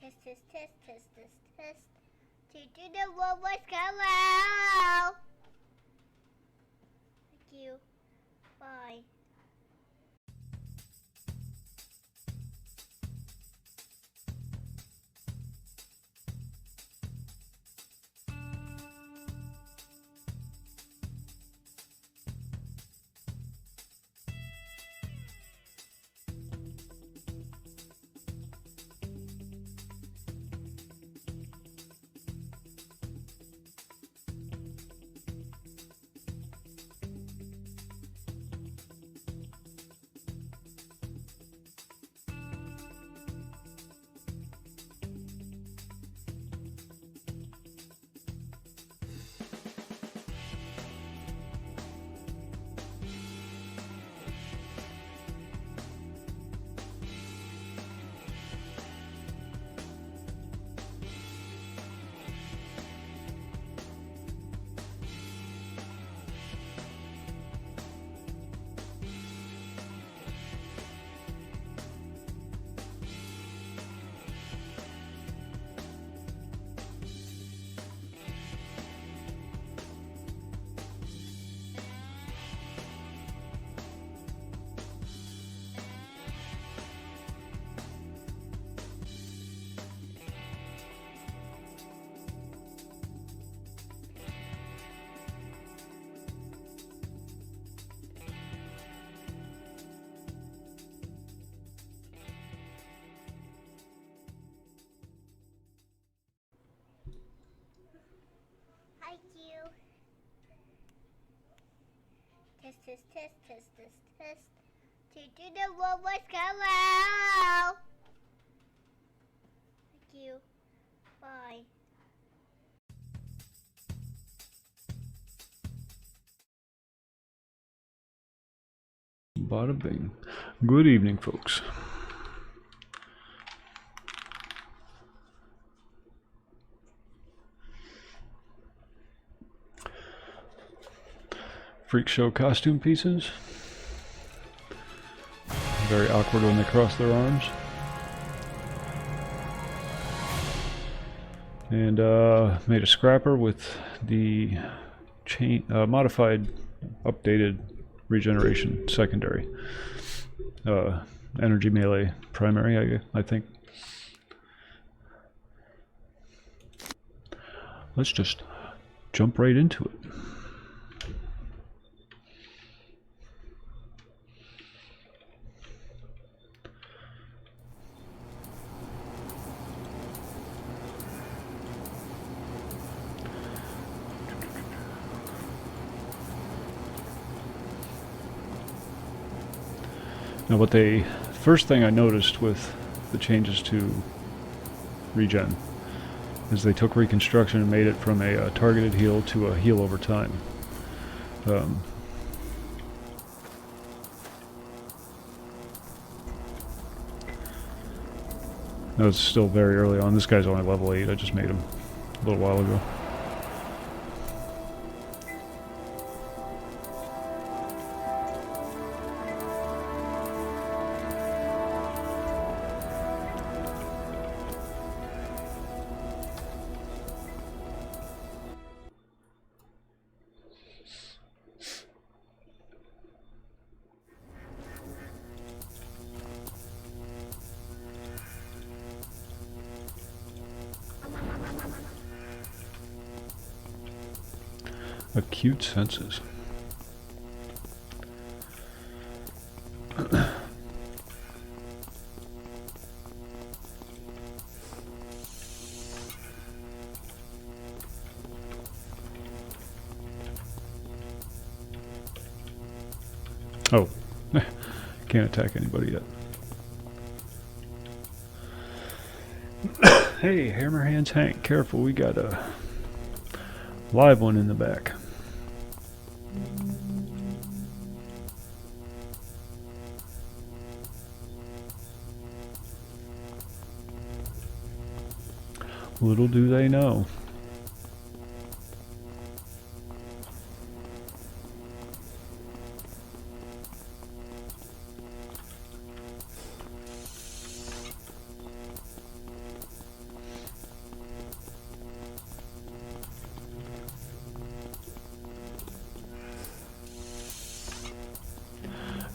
Test, test, test, test, test, test. To the world was hello. Thank you. Bye. Thank you. Test, test, test, test, test, test. To the world was hello. Thank you. Bye. Bada bing. Good evening, folks. Freakshow costume pieces. Very awkward when they cross their arms. And made a scrapper with the modified, updated Regeneration secondary. Energy melee primary, I think. Let's just jump right into it. Now first thing I noticed with the changes to Regen is they took Reconstruction and made it from a targeted heal to a heal over time. That was still very early on. This guy's only level 8, I just made him a little while ago. Acute senses. Oh, can't attack anybody yet. Hey, Hammerhands Hank, careful, we got a live one in the back. Little do they know.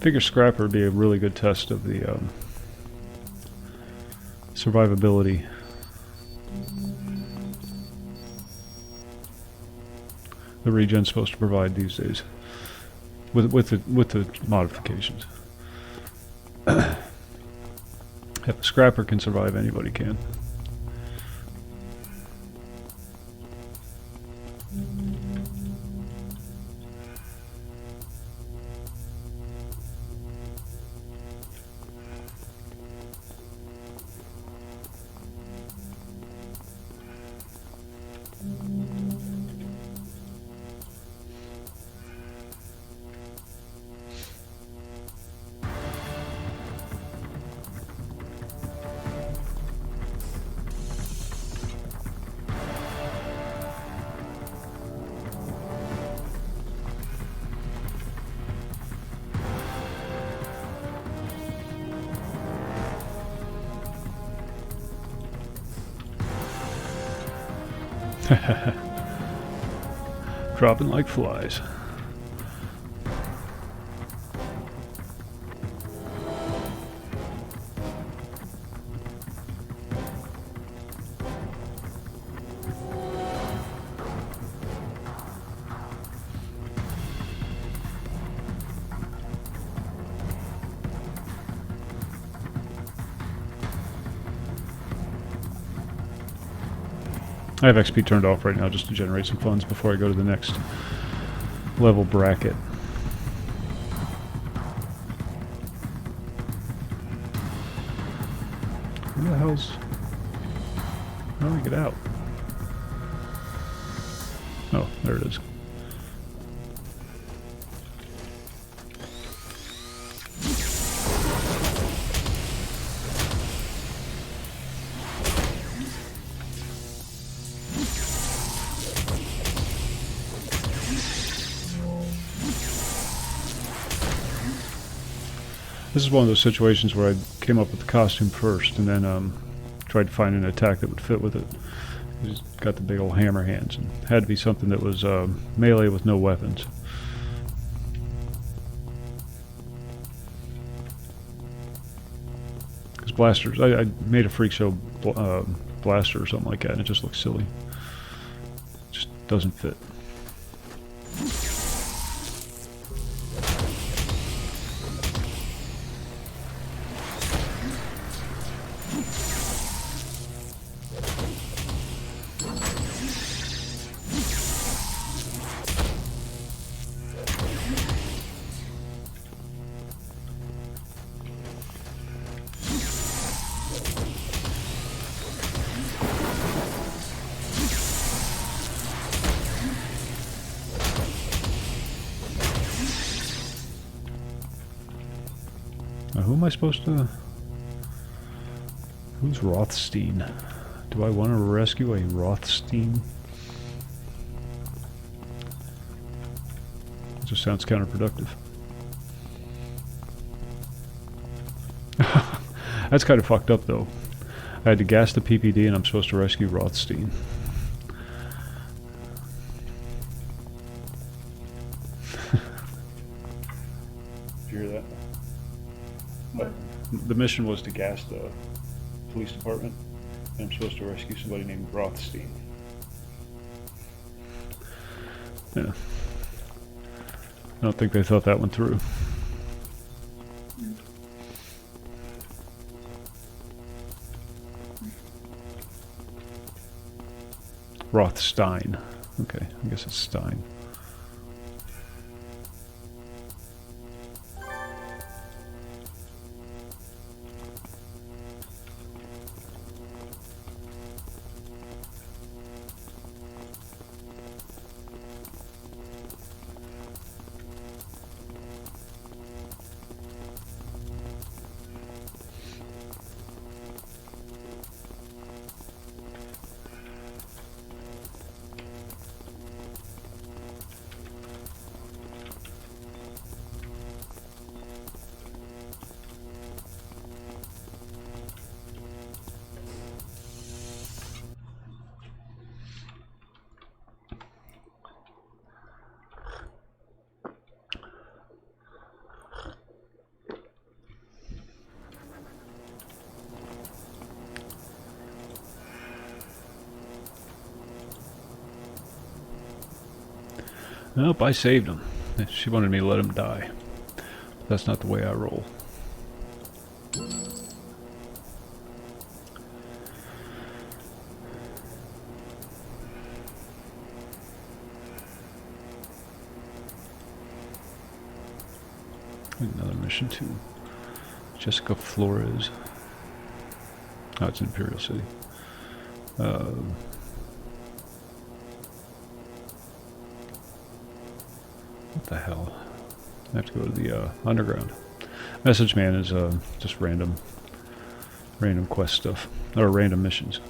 figure scrapper would be a really good test of the survivability. The regen's supposed to provide these days, with the modifications. If a scrapper can survive, anybody can. Dropping like flies. I have XP turned off right now just to generate some funds before I go to the next level bracket. Where the hell's... How do I get out? Oh, there it is. This is one of those situations where I came up with the costume first and then tried to find an attack that would fit with it. He's got the big old hammer hands and had to be something that was melee with no weapons. Because blasters, I made a Freakshow blaster or something like that and it just looks silly. It just doesn't fit. Now, who am I supposed to... Who's Rothstein? Do I want to rescue a Rothstein? It just sounds counterproductive. That's kind of fucked up, though. I had to gas the PPD and I'm supposed to rescue Rothstein. Did you hear that? But the mission was to gas the police department, and I'm supposed to rescue somebody named Rothstein. Yeah. I don't think they thought that one through. Rothstein. Okay, I guess it's Stein. Nope, I saved him. She wanted me to let him die. That's not the way I roll. Another mission to Jessica Flores. Oh, it's in Imperial City. What the hell? I have to go to the underground. Message man is just random quest stuff, or random missions.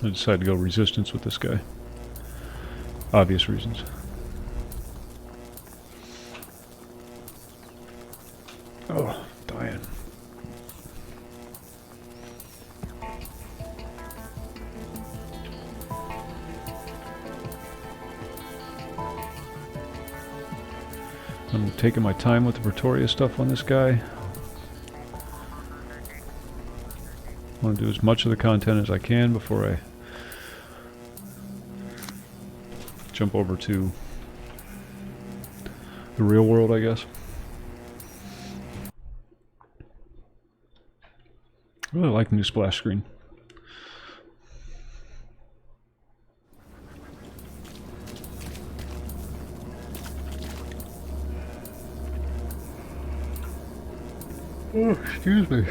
I decided to go resistance with this guy. Obvious reasons. Oh, dying. I'm taking my time with the Pretoria stuff on this guy. I want to do as much of the content as I can before I jump over to the real world, I guess. I really like the new splash screen. Oh, excuse me.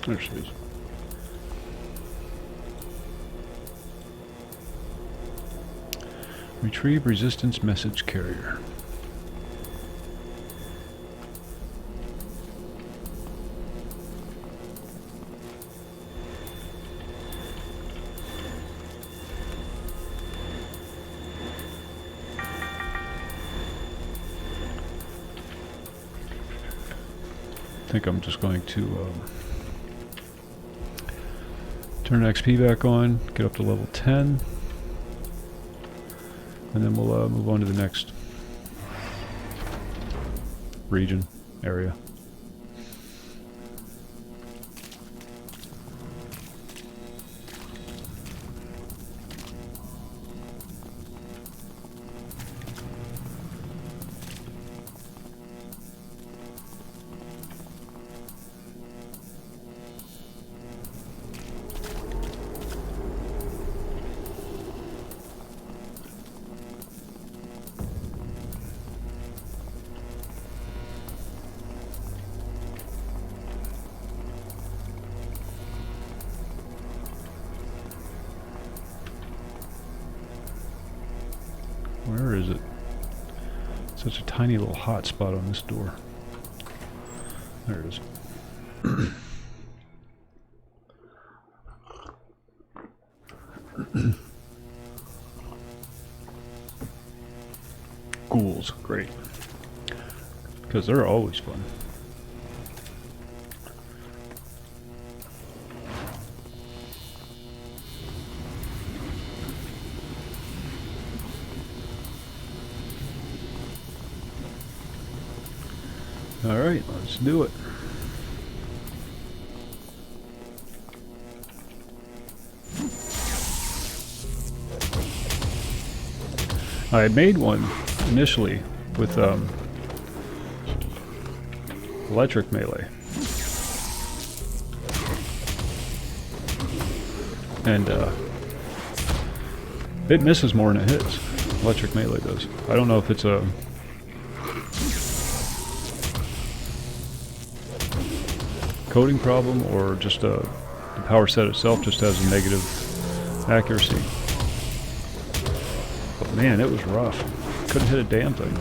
There she is. Retrieve resistance message carrier. I think I'm just going to turn XP back on, get up to level 10, and then we'll move on to the next region, area. Where is it? Such a tiny little hot spot on this door. There it is. Ghouls, great. Because they're always fun. Alright, let's do it. I had made one initially with electric melee. And it misses more than it hits. Electric melee does. I don't know if it's a coding problem or just the power set itself just has a negative accuracy. But man, it was rough. Couldn't hit a damn thing.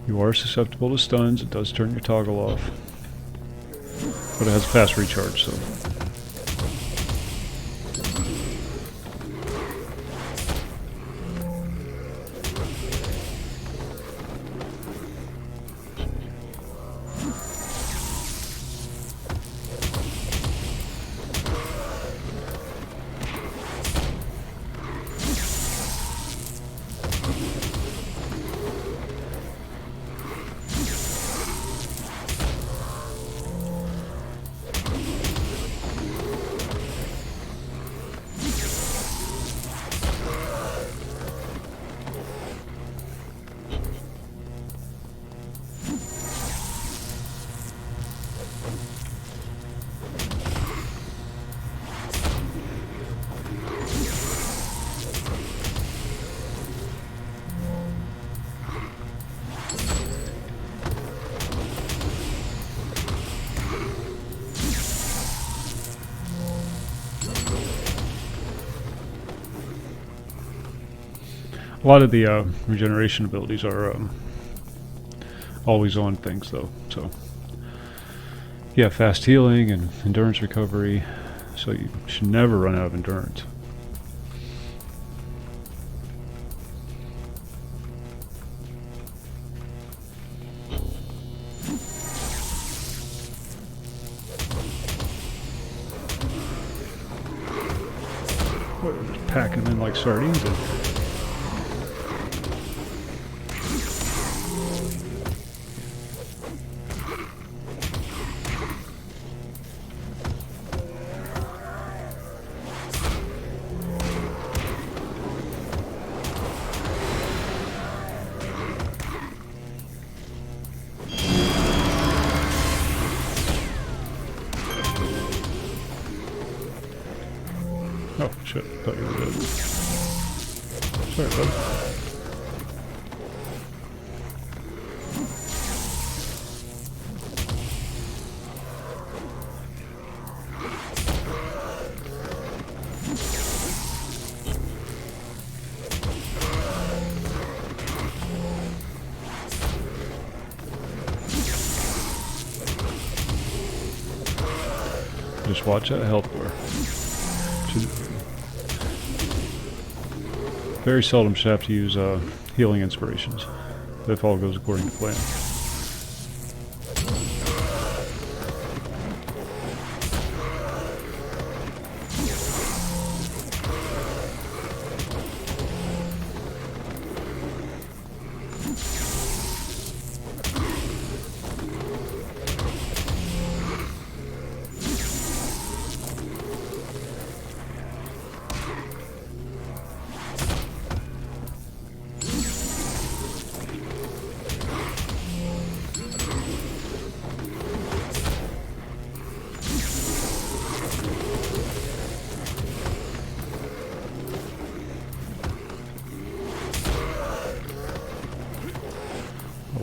You are susceptible to stuns. It does turn your toggle off. But it has a fast recharge, so... A lot of the regeneration abilities are always on things, though. So, yeah, fast healing and endurance recovery. So you should never run out of endurance. What, just packing them in like sardines in here. Oh, shit. Thought you were dead. Sorry, bud. Just watch that health bar. Very seldom should have to use healing inspirations if all goes according to plan.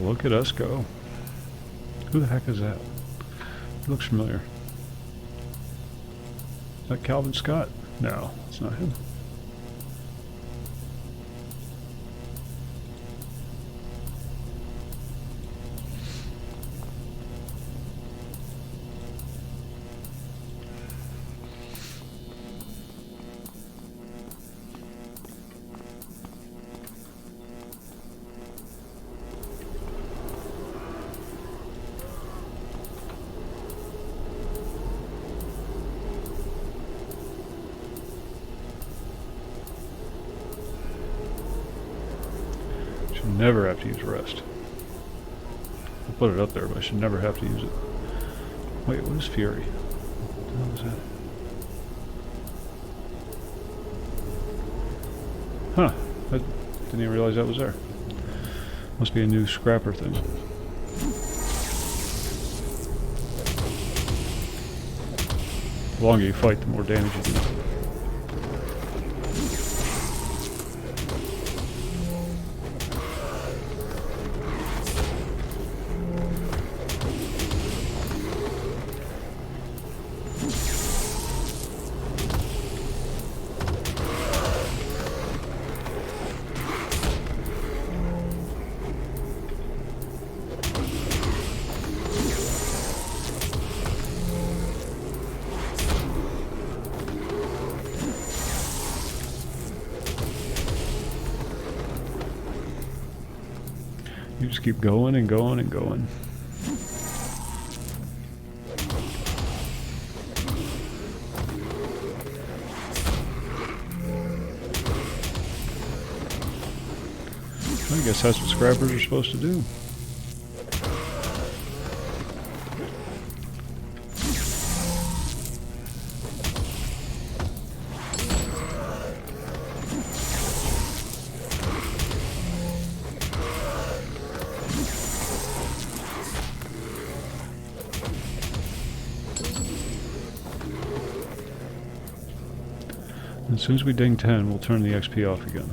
Look at us go. Who the heck is that? He looks familiar. Is that Calvin Scott? No, it's not him. Never have to use rest. put it up there, but I should never have to use it. Wait, what is Fury? What was that? Huh. I didn't even realize that was there. Must be a new scrapper thing. The longer you fight, the more damage you do. You just keep going and going and going. I guess that's what scrappers are supposed to do. As soon as we ding 10, we'll turn the XP off again.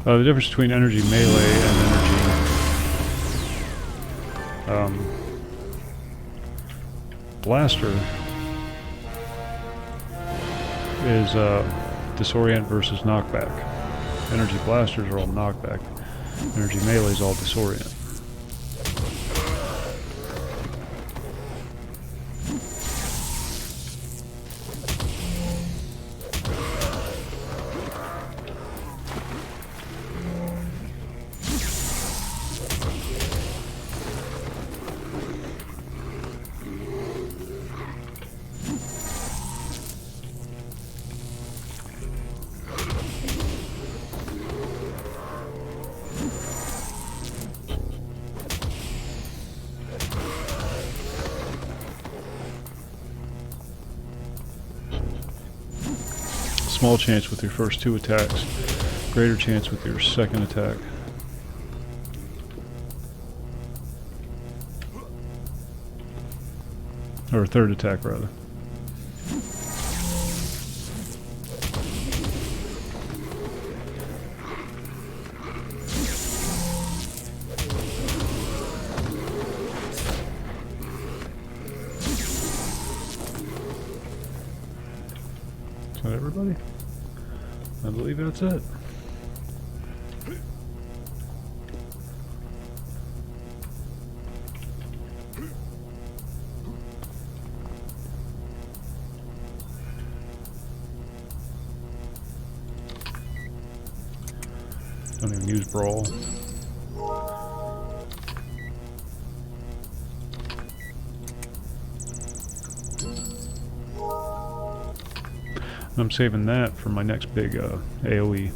The difference between energy melee and energy blaster is disorient versus knockback. Energy blasters are all knockback. Energy melee is all disorient. Small chance with your first 2 attacks, greater chance with your second attack. Or third attack, rather. Is that everybody? I believe that's it. Don't even use Brawl. I'm saving that for my next big AoE.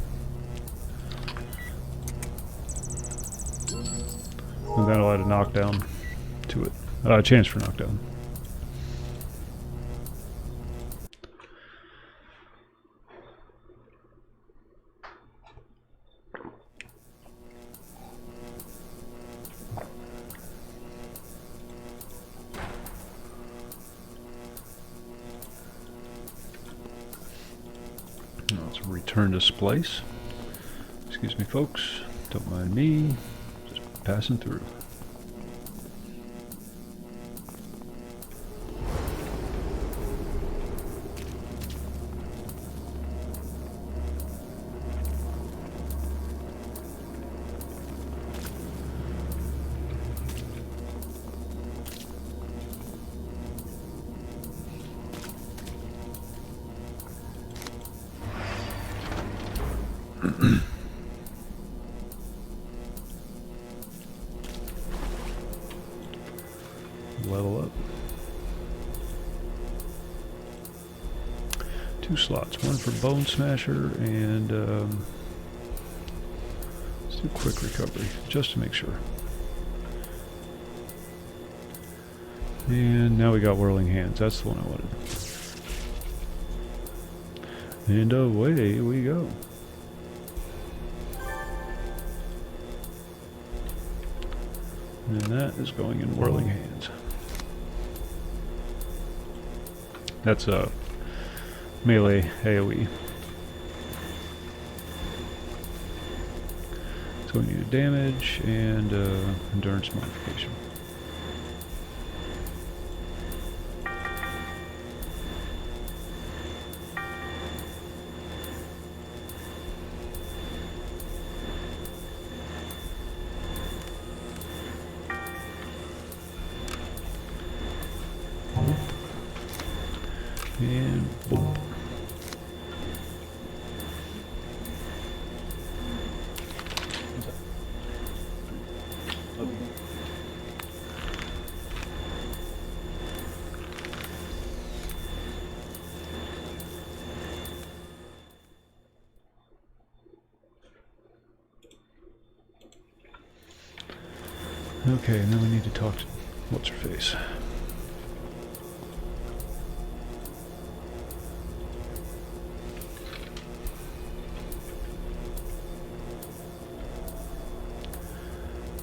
And that'll add a knockdown to it. A chance for knockdown. Let's return to Splice. Excuse me, folks. Don't mind me. Just passing through. Level up. 2 slots, one for Bone Smasher and let's do quick recovery just to make sure. And now we got Whirling Hands. That's the one I wanted. And away we go. And that is going in Whirling Hands. That's a melee AoE. So we need a damage and endurance modification. And boom. Okay, and then we need to talk to what's her face.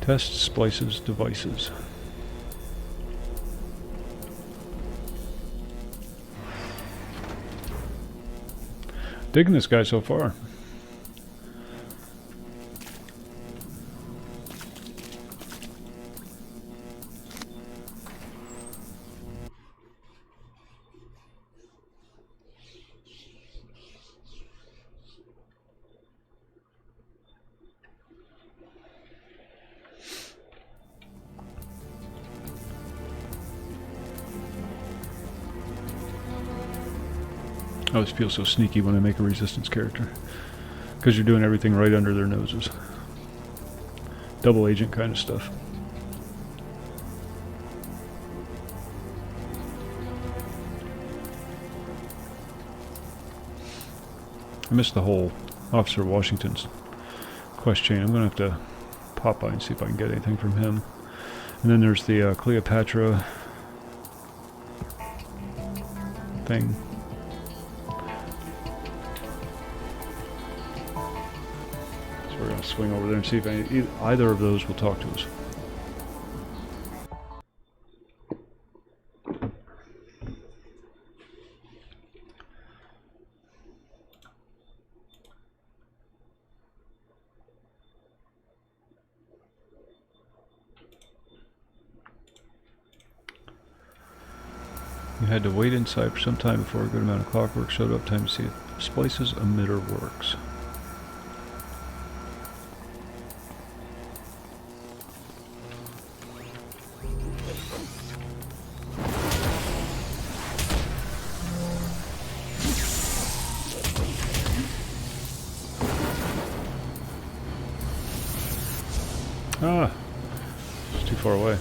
Test splices devices. Digging this guy so far. I always feel so sneaky when I make a resistance character, because you're doing everything right under their noses. Double agent kind of stuff. I missed the whole Officer Washington's quest chain. I'm going to have to pop by and see if I can get anything from him. And then there's the Cleopatra thing. So we're going to swing over there and see if either of those will talk to us. You had to wait inside for some time before a good amount of clockwork showed up. Time to see if Splice's emitter works. Ah, it's too far away.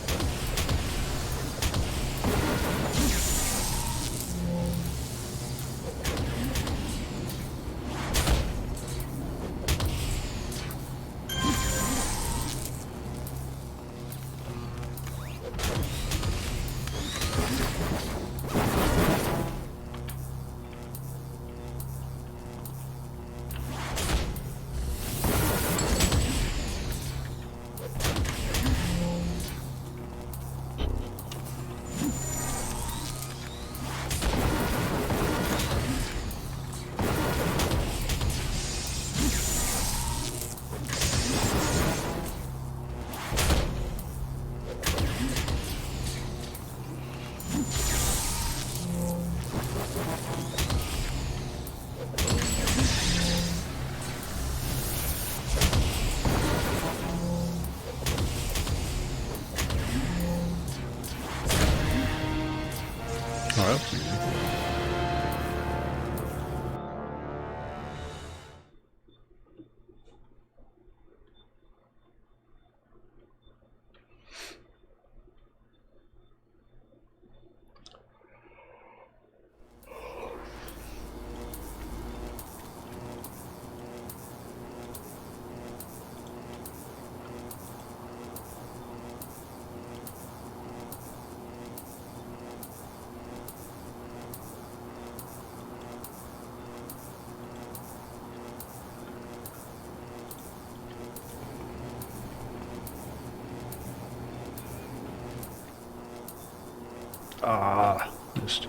Ah, missed.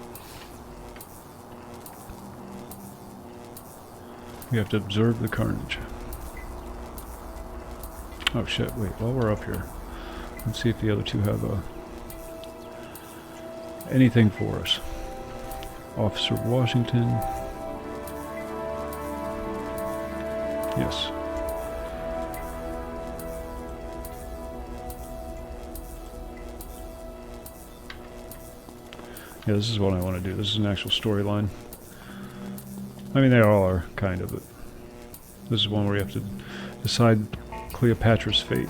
We have to observe the carnage. Oh shit, wait, while we're up here, let's see if the other two have anything for us. Officer Washington. Yes. Yeah, this is what I want to do. This is an actual storyline. I mean, they all are, kind of, but this is one where you have to decide Cleopatra's fate.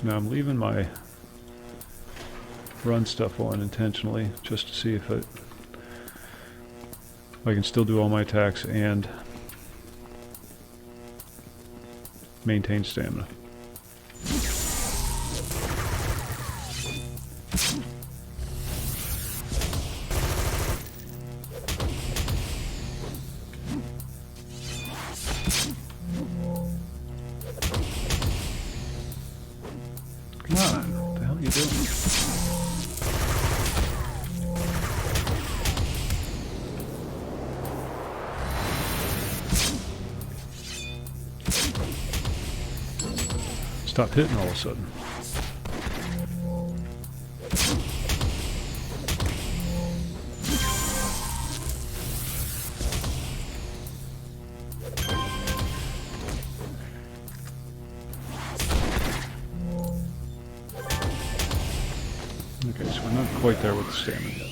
Now I'm leaving my run stuff on intentionally, just to see if I can still do all my attacks and maintain stamina. Come on, what the hell are you doing? Stopped hitting all of a sudden. Okay, so we're not quite there with the stamina yet.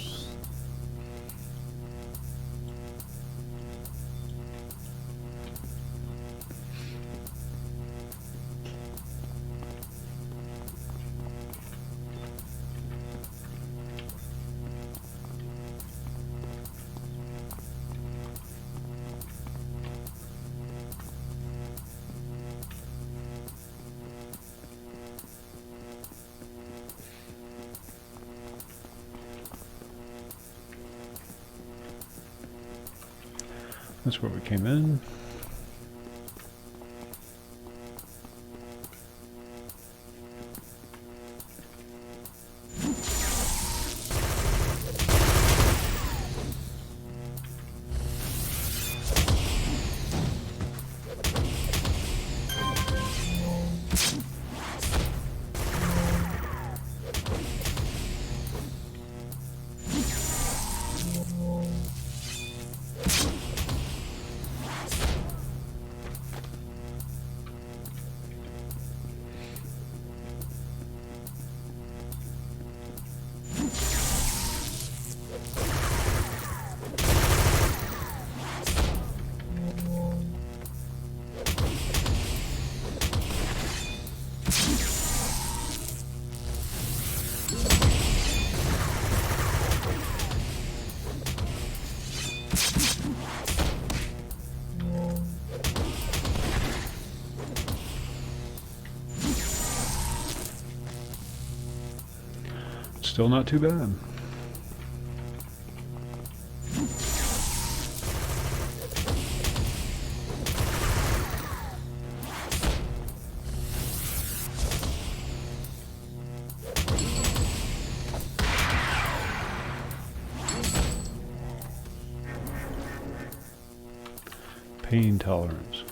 That's where we came in. Still not too bad. Pain tolerance.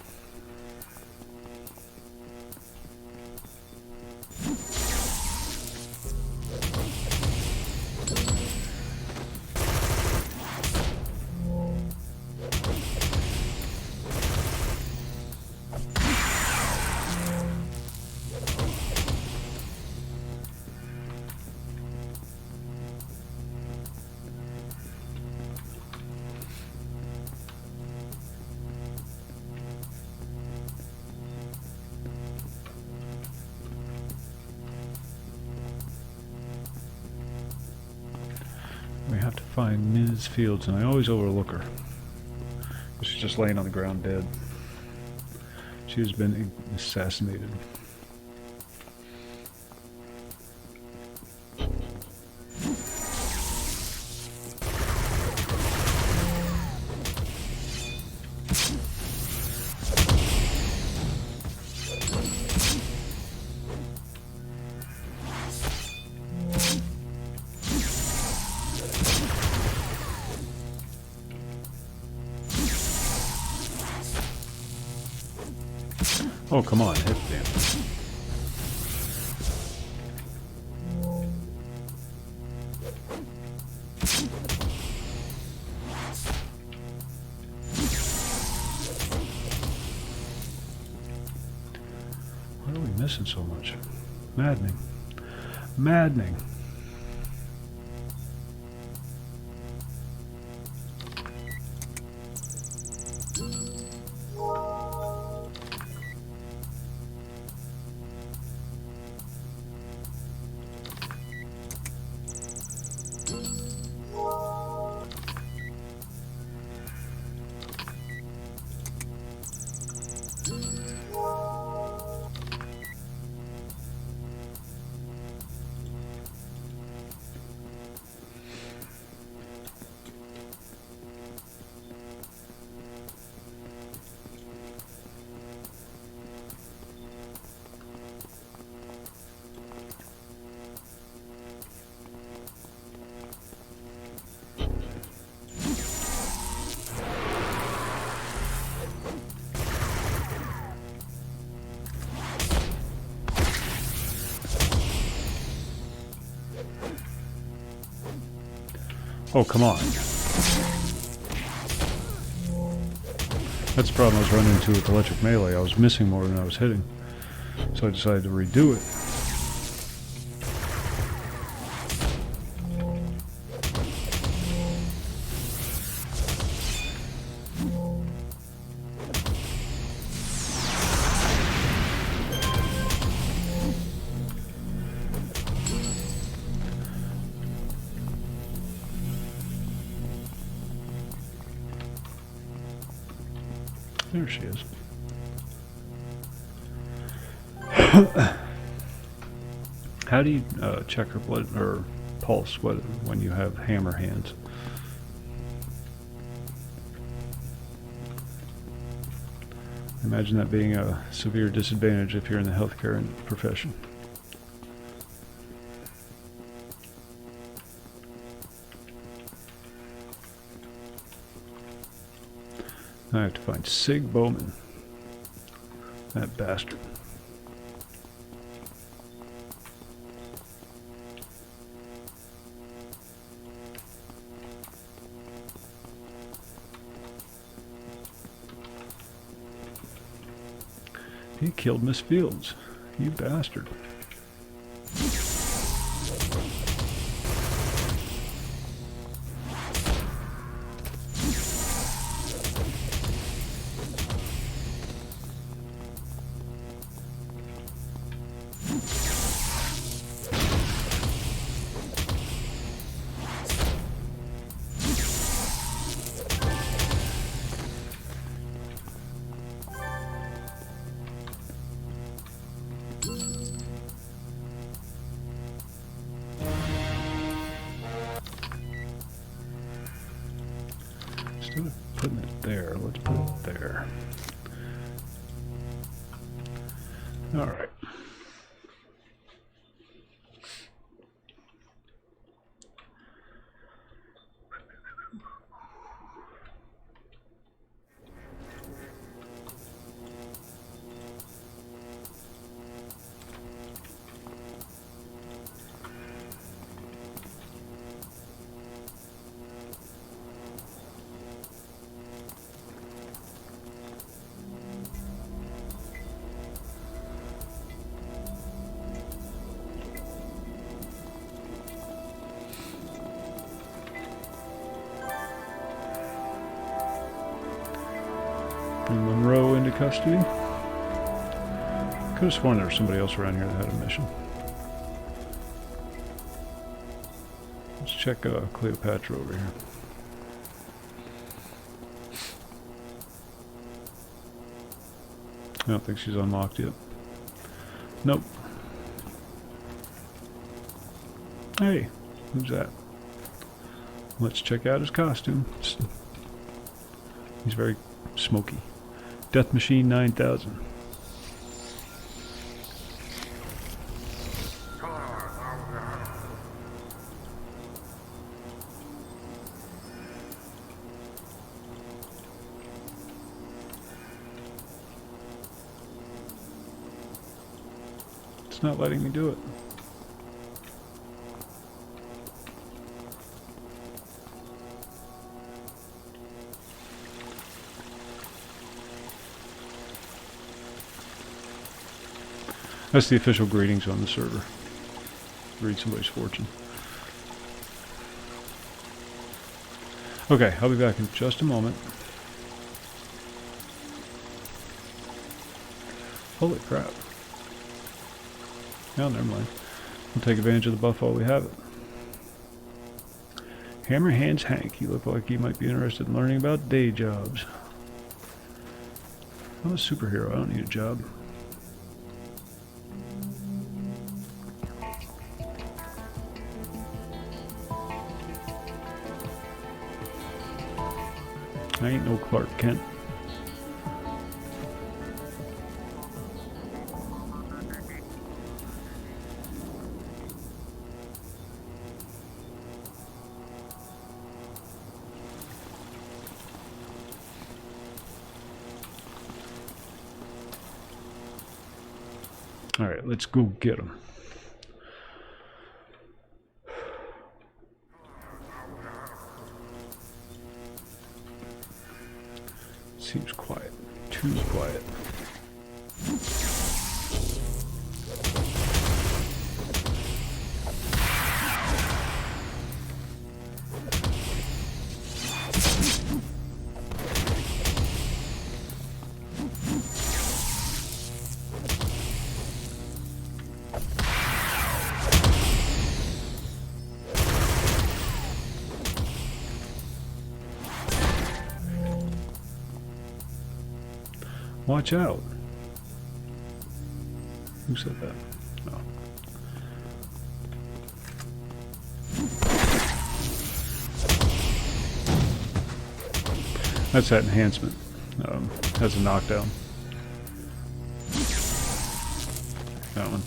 We have to find Ms. Fields, and I always overlook her. She's just laying on the ground dead. She has been assassinated. Oh, come on, hit the damn thing. Why are we missing so much? Maddening. Maddening. Oh, come on. That's the problem I was running into with electric melee. I was missing more than I was hitting. So I decided to redo it. There she is. How do you check her blood or pulse when you have hammer hands? Imagine that being a severe disadvantage if you're in the healthcare profession. I have to find Sig Bowman. That bastard. He killed Miss Fields. You bastard. Instead of putting it there, let's put it there. All right. Bring Monroe into custody. Could have sworn there was somebody else around here that had a mission. Let's check Cleopatra over here. I don't think she's unlocked yet. Nope. Hey, who's that? Let's check out his costume. He's very smoky. Death Machine 9000. It's not letting me do it. That's the official greetings on the server. Read somebody's fortune. Okay, I'll be back in just a moment. Holy crap. No, never mind. We'll take advantage of the buff while we have it. Hammerhands Hank, you look like you might be interested in learning about day jobs. I'm a superhero, I don't need a job. I ain't no Clark Kent. All right, let's go get him. Seems quiet. Too quiet. Watch out. Who said that? No. That's that enhancement. Has a knockdown. That one.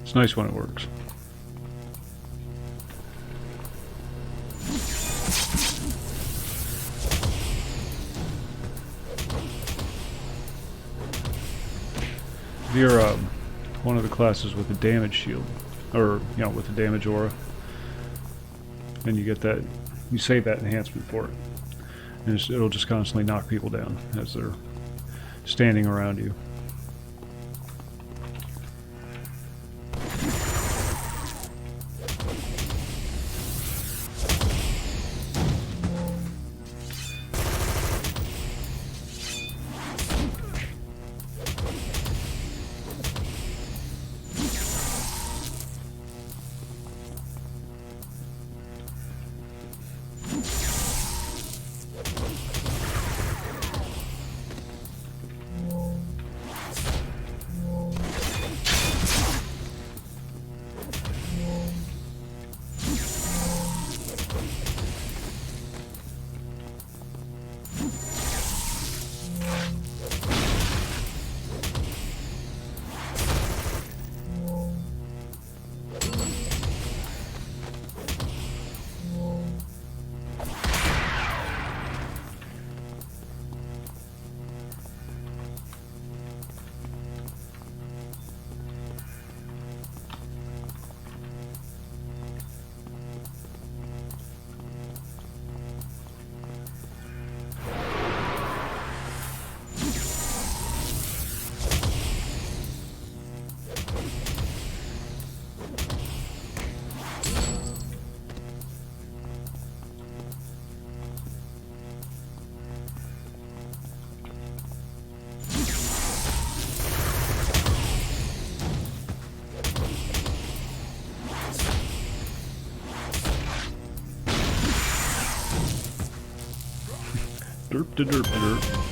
It's nice when it works. If you're one of the classes with a damage shield, or with a damage aura, then you get that, you save that enhancement for it, and it'll just constantly knock people down as they're standing around you. Derp to derp to derp.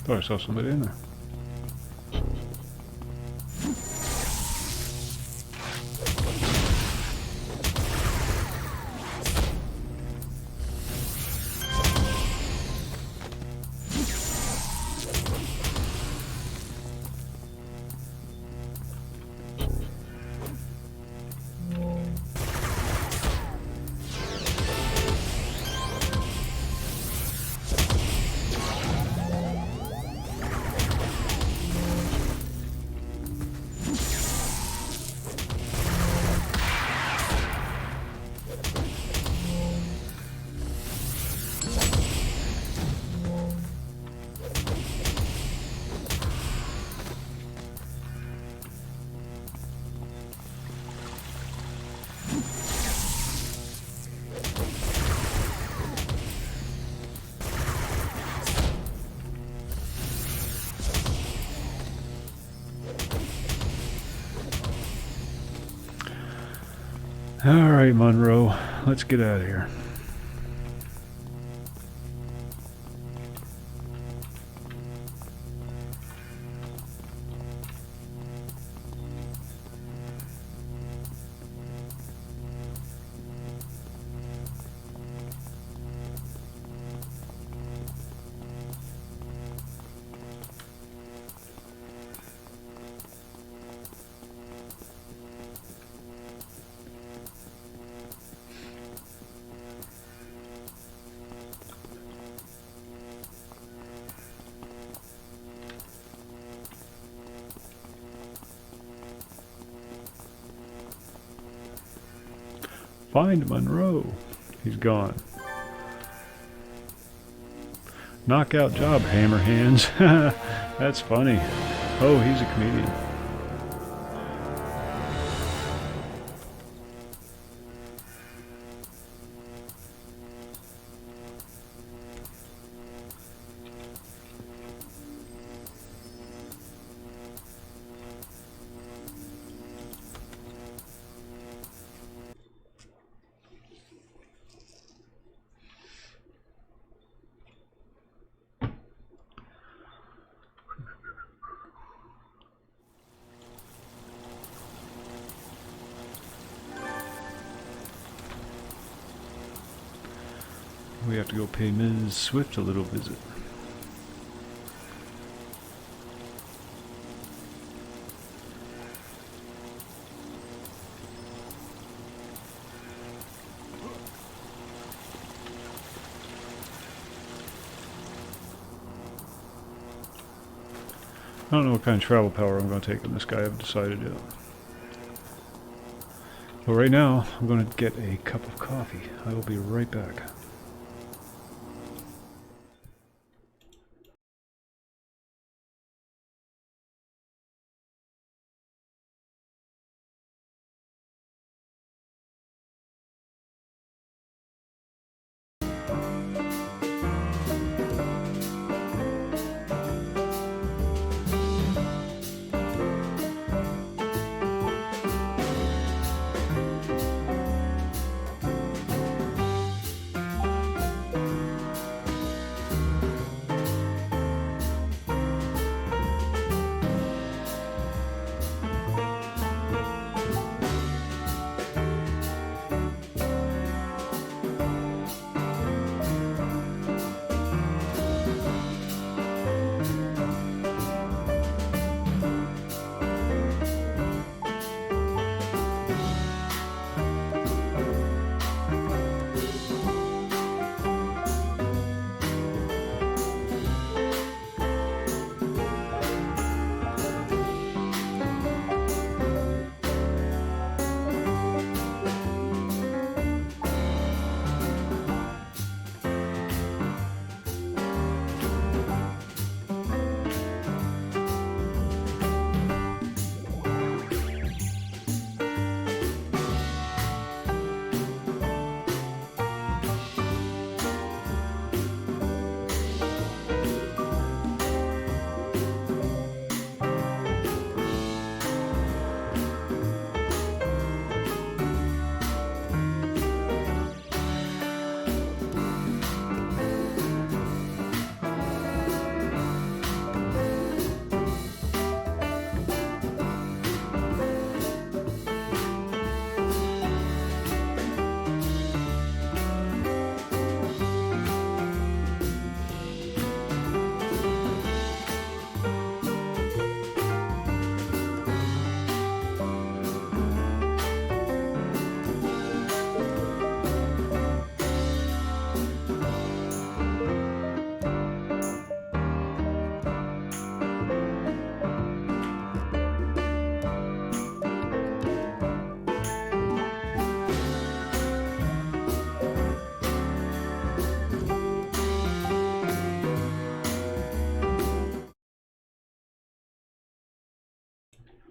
Thought I saw somebody in there. Alright, Monroe, let's get out of here. Find Monroe. He's gone. Knockout job, hammer hands. That's funny. Oh, he's a comedian. We have to go pay Ms. Swift a little visit. I don't know what kind of travel power I'm going to take on this guy. I haven't decided yet. But right now, I'm going to get a cup of coffee. I will be right back.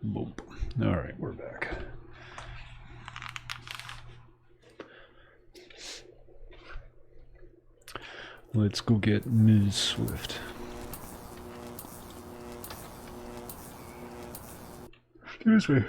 Boom. All right, we're back. Let's go get Ms. Swift. Excuse me.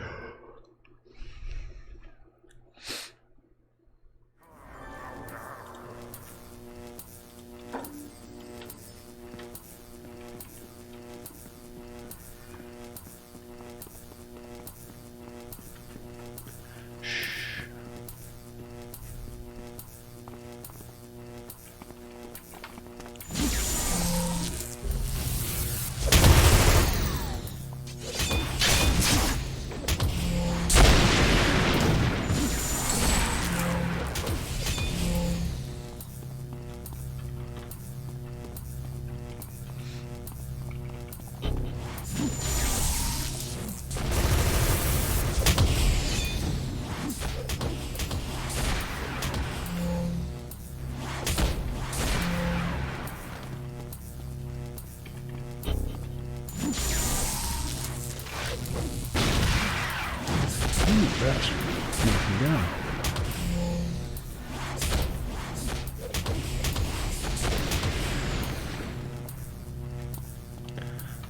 Bastard. Knock me down.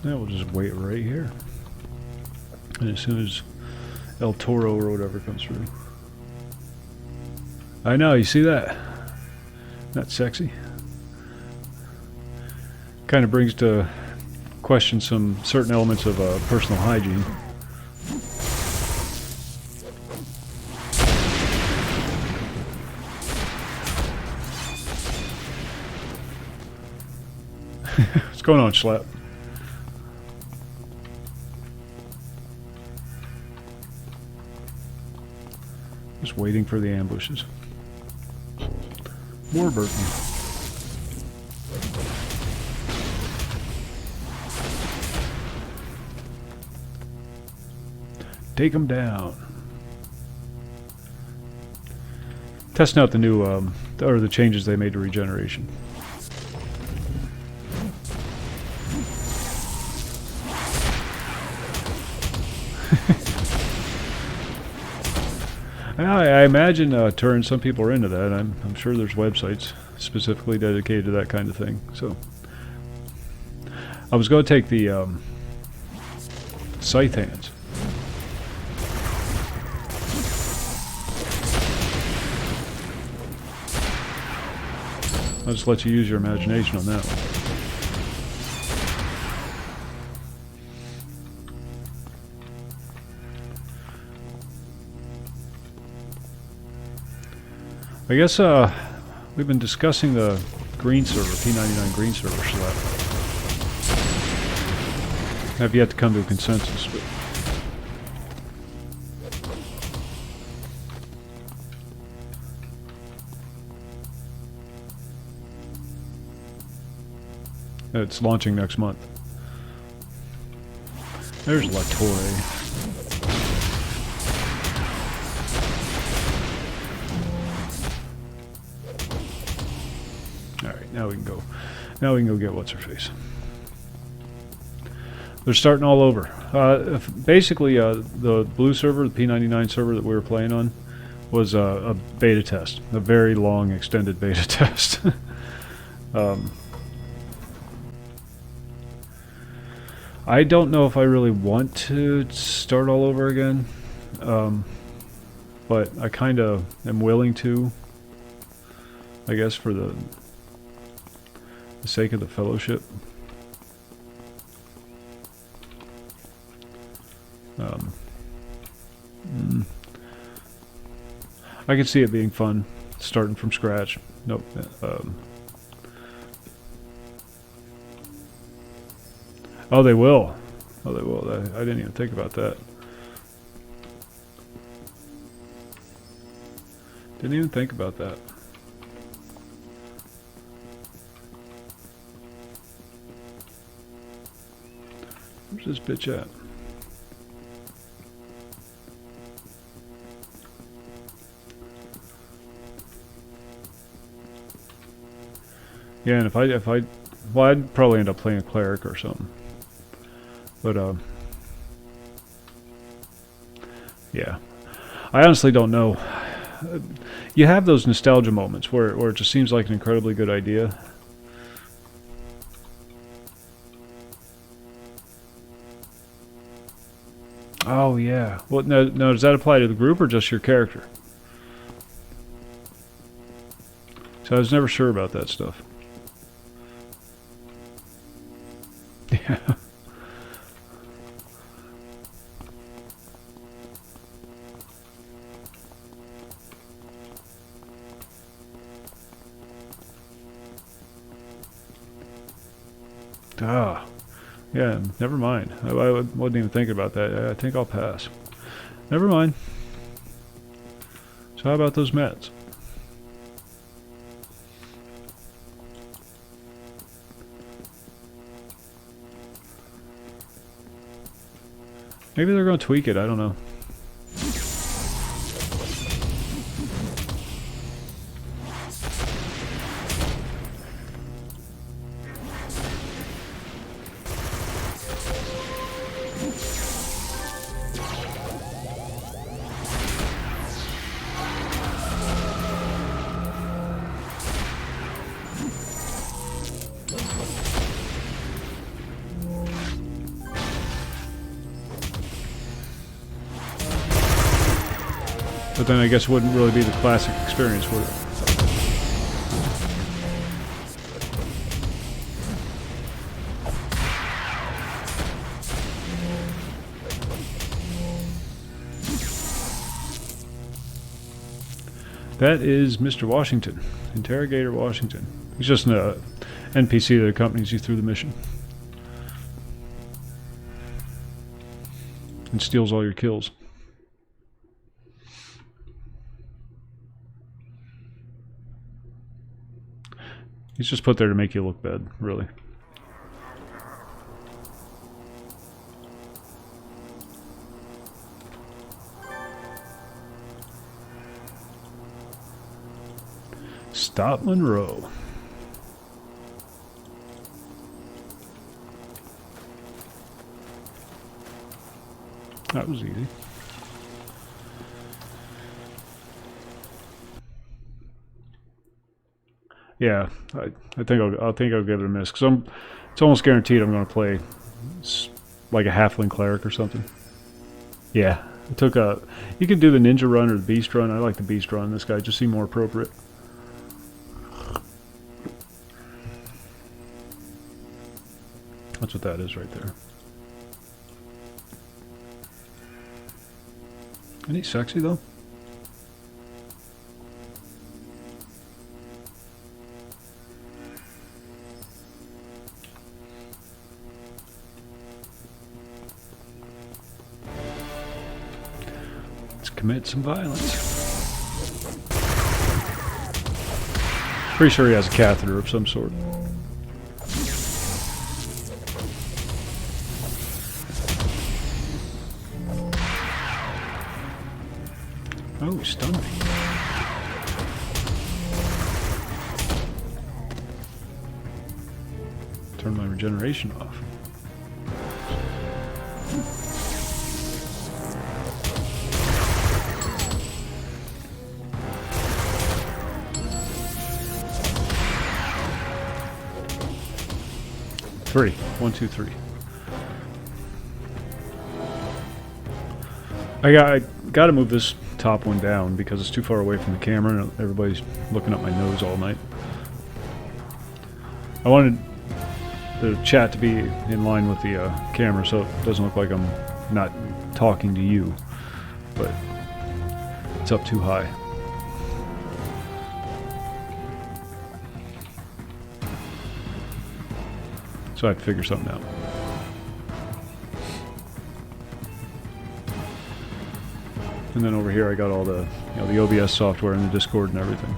Now we'll just wait right here. And as soon as El Toro or whatever comes through. I know, you see that? That's sexy. Kind of brings to question some certain elements of personal hygiene. What's going on, Schlep? Just waiting for the ambushes. Warburton. Take them down. Testing out the new, or the changes they made to Regeneration. I imagine, Turin, some people are into that. I'm sure there's websites specifically dedicated to that kind of thing. So, I was going to take the scythe hands. I'll just let you use your imagination on that one. I guess we've been discussing the green server, P99 green server slot. Have yet to come to a consensus, but it's launching next month. There's La Torre. Now we can go. Now we can go get what's her face. They're starting all over. Basically, the blue server, the P99 server that we were playing on, was a beta test, a very long, extended beta test. I don't know if I really want to start all over again, but I kind of am willing to. I guess for the sake of the fellowship. I can see it being fun, starting from scratch. Nope. Oh, they will. Oh, they will. I didn't even think about that. Didn't even think about that. Where's this bitch at? Yeah, and if I, well, I'd probably end up playing a cleric or something. But Yeah. I honestly don't know. You have those nostalgia moments where it just seems like an incredibly good idea. Oh, yeah. Well, no, does that apply to the group or just your character? So I was never sure about that stuff. Yeah. Ah. Yeah, never mind. I wasn't even thinking about that. I think I'll pass. Never mind. So how about those meds? Maybe they're going to tweak it. I don't know. But then I guess it wouldn't really be the classic experience, would it? That is Mr. Washington, Interrogator Washington. He's just an NPC that accompanies you through the mission. And steals all your kills. He's just put there to make you look bad, really. Stop Monroe. That was easy. Yeah, I think I'll give it a miss because it's almost guaranteed I'm going to play like a halfling cleric or something. Yeah, I took a. You could do the ninja run or the beast run. I like the beast run. This guy just seemed more appropriate. That's what that is right there. Isn't he sexy though? Commit some violence. Pretty sure he has a catheter of some sort. Oh, stunned me. Turn my regeneration off. Three. 1, 2, 3. I got to move this top one down because it's too far away from the camera and everybody's looking up my nose all night. I wanted the chat to be in line with the camera so it doesn't look like I'm not talking to you, but it's up too high. So I had to figure something out. And then over here I got all the, the OBS software and the Discord and everything.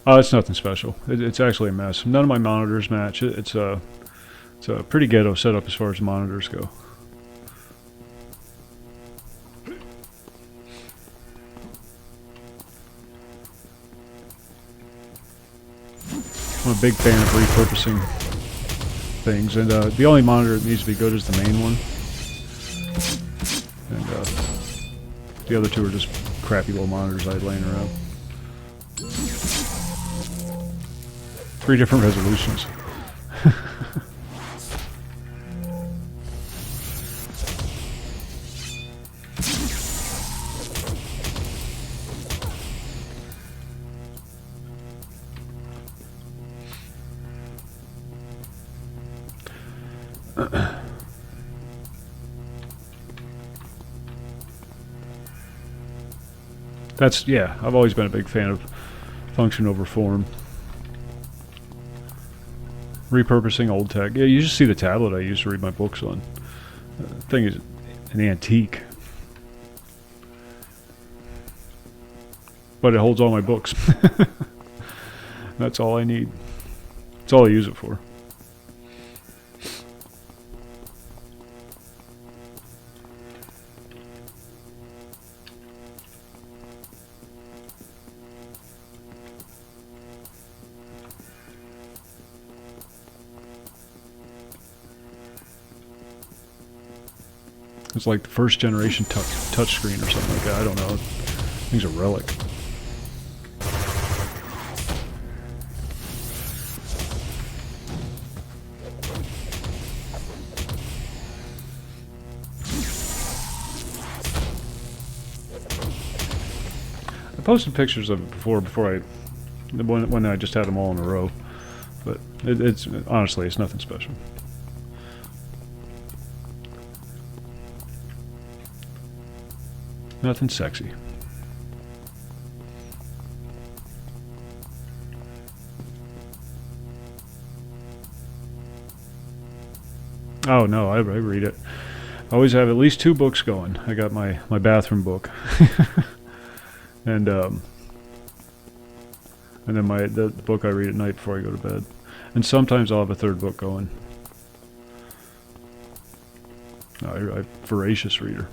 Oh, it's nothing special. It's actually a mess. None of my monitors match. It's It's a pretty ghetto setup as far as monitors go. I'm a big fan of repurposing things, and the only monitor that needs to be good is the main one. And the other two are just crappy little monitors I had laying around. 3 different resolutions. That's, yeah, I've always been a big fan of function over form. Repurposing old tech. Yeah, you just see the tablet I used to read my books on. The thing is an antique. But it holds all my books. That's all I need. That's all I use it for. It's like the first generation touch screen or something like that. I don't know. Thing's a relic. I posted pictures of it before when I just had them all in a row, but it's honestly it's nothing special. Nothing sexy. Oh no, I read it. I always have at least 2 books going. I got my bathroom book, and then the book I read at night before I go to bed, and sometimes I'll have a 3rd book going. I'm a voracious reader.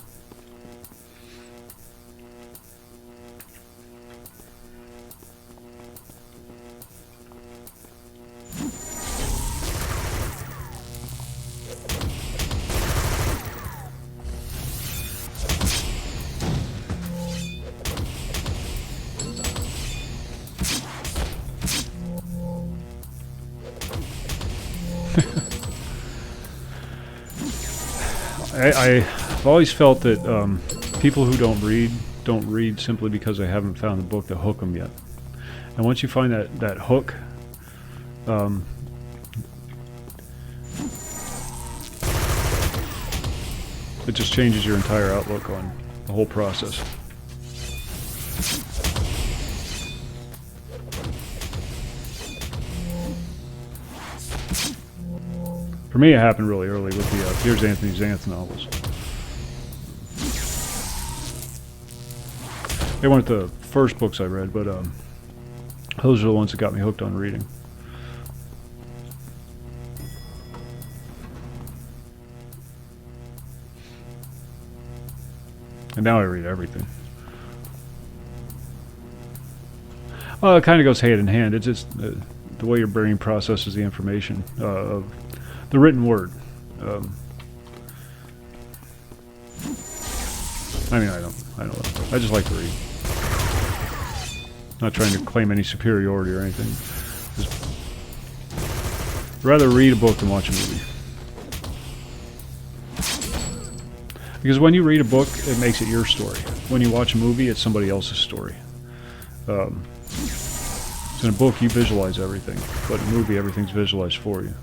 I've always felt that people who don't read simply because they haven't found the book to hook them yet. And once you find that hook, it just changes your entire outlook on the whole process. For me, it happened really early with the Here's Anthony Xanth novels. They weren't the first books I read, but those are the ones that got me hooked on reading. And now I read everything. Well, it kind of goes hand in hand. It's just the way your brain processes the information of the written word. I mean, I don't know. I just like to read. Not trying to claim any superiority or anything. Just rather read a book than watch a movie. Because when you read a book, it makes it your story. When you watch a movie, it's somebody else's story. So in a book, you visualize everything, but in a movie, everything's visualized for you.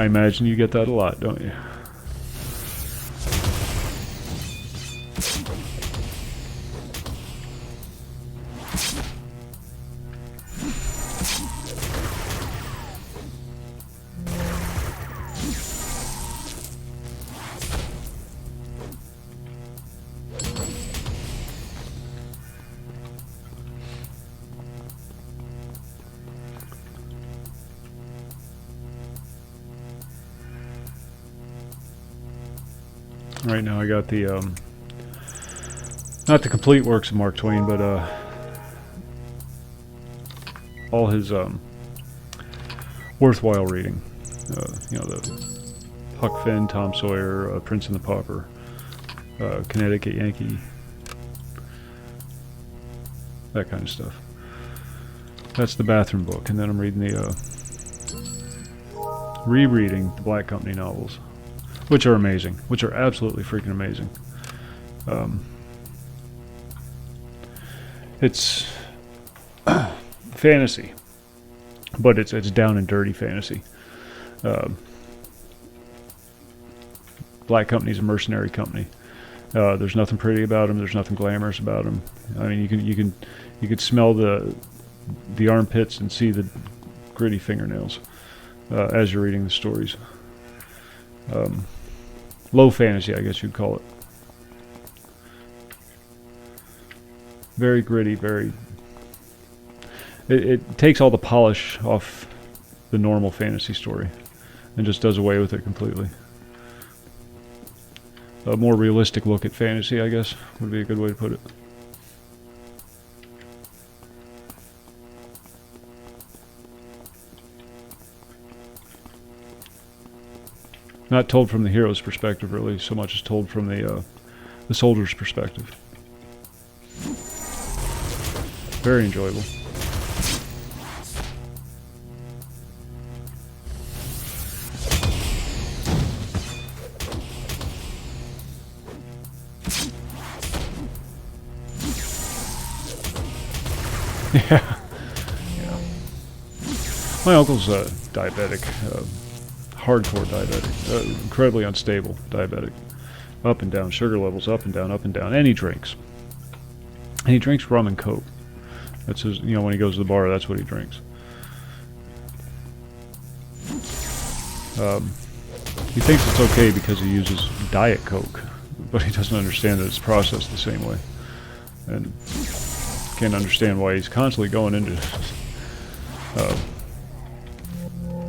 I imagine you get that a lot, don't you? Right now I got the, not the complete works of Mark Twain, but all his worthwhile reading. You know, the Huck Finn, Tom Sawyer, Prince and the Pauper, Connecticut Yankee, that kind of stuff. That's the bathroom book, and then I'm reading the, rereading the Black Company novels. Which are amazing. Which are absolutely freaking amazing. It's fantasy, but it's down and dirty fantasy. Black Company's a mercenary company. There's nothing pretty about them. There's nothing glamorous about them. I mean, you can smell the armpits and see the gritty fingernails as you're reading the stories. Low fantasy, I guess you'd call it. Very gritty, very... It takes all the polish off the normal fantasy story and just does away with it completely. A more realistic look at fantasy, I guess, would be a good way to put it. Not told from the hero's perspective, really, so much as told from the soldier's perspective. Very enjoyable. Yeah. My uncle's diabetic. Hardcore diabetic, incredibly unstable diabetic, up and down, sugar levels up and down, and he drinks. And he drinks rum and Coke. That's his, you know, when he goes to the bar, that's what he drinks. He thinks it's okay because he uses Diet Coke, but he doesn't understand that it's processed the same way. And can't understand why he's constantly going into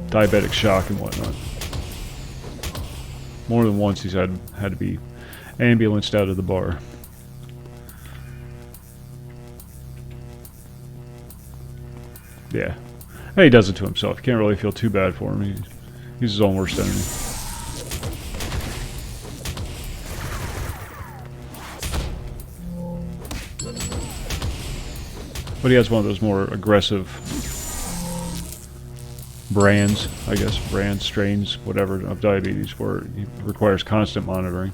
diabetic shock and whatnot. More than once he's had to be ambulanced out of the bar. Yeah. And he does it to himself. You can't really feel too bad for him. He's his own worst enemy. But he has one of those more aggressive brands, I guess, strains, whatever, of diabetes, where it requires constant monitoring.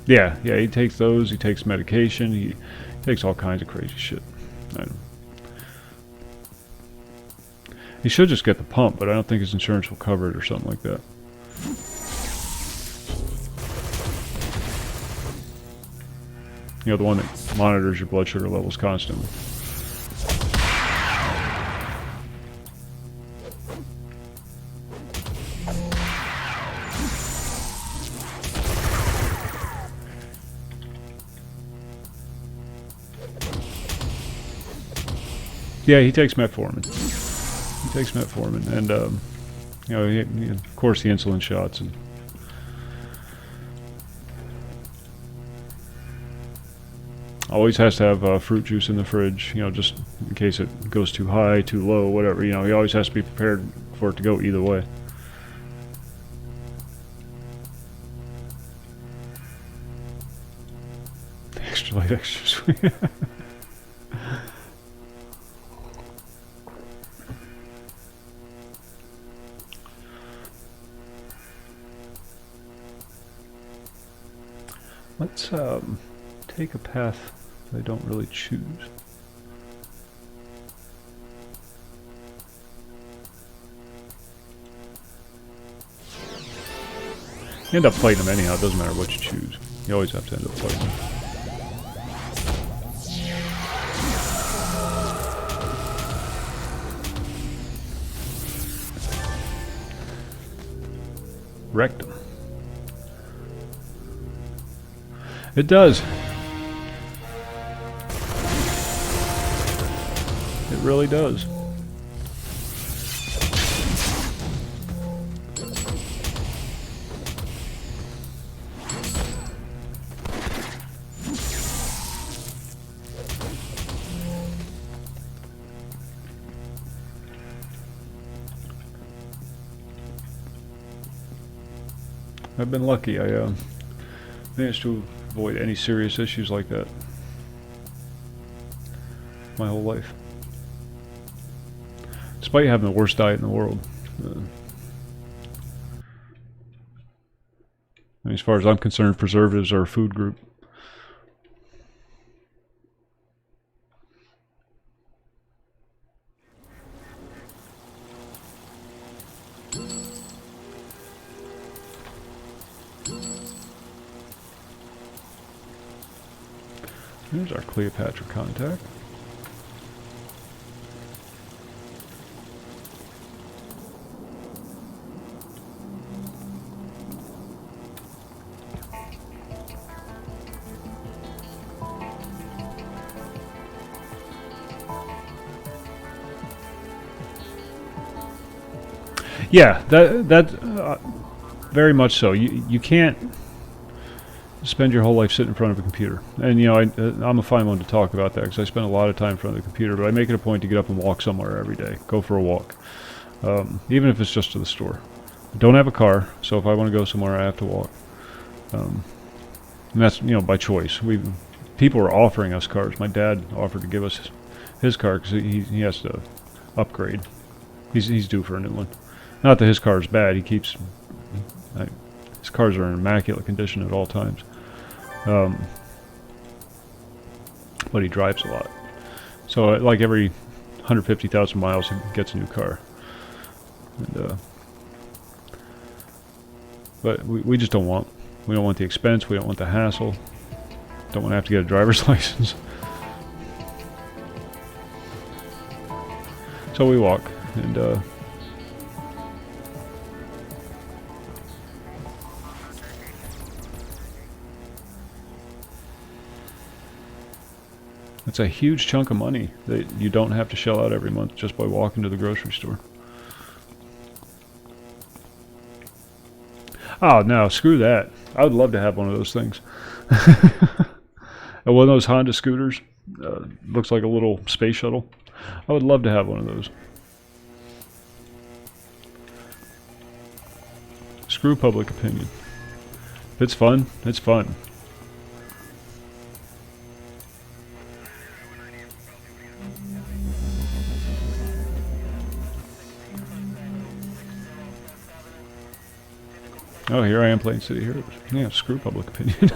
Yeah, he takes those, he takes medication, he takes all kinds of crazy shit. He should just get the pump, but I don't think his insurance will cover it or something like that. You know, the one that monitors your blood sugar levels constantly. Yeah, he takes metformin. And you know, of course, the insulin shots, and always has to have fruit juice in the fridge. You know, just in case it goes too high, too low, whatever. You know, he always has to be prepared for it to go either way. Extra light, extra sweet. Let's take a path that I don't really choose. You end up fighting them anyhow, it doesn't matter what you choose. You always have to end up fighting them. Wrecked them. It does. It really does. I've been lucky. I managed to avoid any serious issues like that my whole life. Despite having the worst diet in the world. I mean, as far as I'm concerned, preservatives are a food group. There's our Cleopatra contact. Yeah, that very much so. You can't spend your whole life sitting in front of a computer. And you know, I'm a fine one to talk about that because I spend a lot of time in front of the computer, but I make it a point to get up and walk somewhere every day. Go for a walk. Even if it's just to the store. I don't have a car, so if I want to go somewhere I have to walk. And that's, you know, by choice. People are offering us cars. My dad offered to give us his car because he has to upgrade. He's due for a new one. Not that his car is bad. His cars are in immaculate condition at all times. But he drives a lot. So like every 150,000 miles he gets a new car. And, but we just don't want the expense, we don't want the hassle. Don't want to have to get a driver's license. So we walk, and it's a huge chunk of money that you don't have to shell out every month just by walking to the grocery store. Oh no, screw that. I would love to have one of those things. And one of those Honda scooters, looks like a little space shuttle. I would love to have one of those. Screw public opinion. If it's fun, it's fun. Oh, here I am playing City Heroes. Yeah, screw public opinion.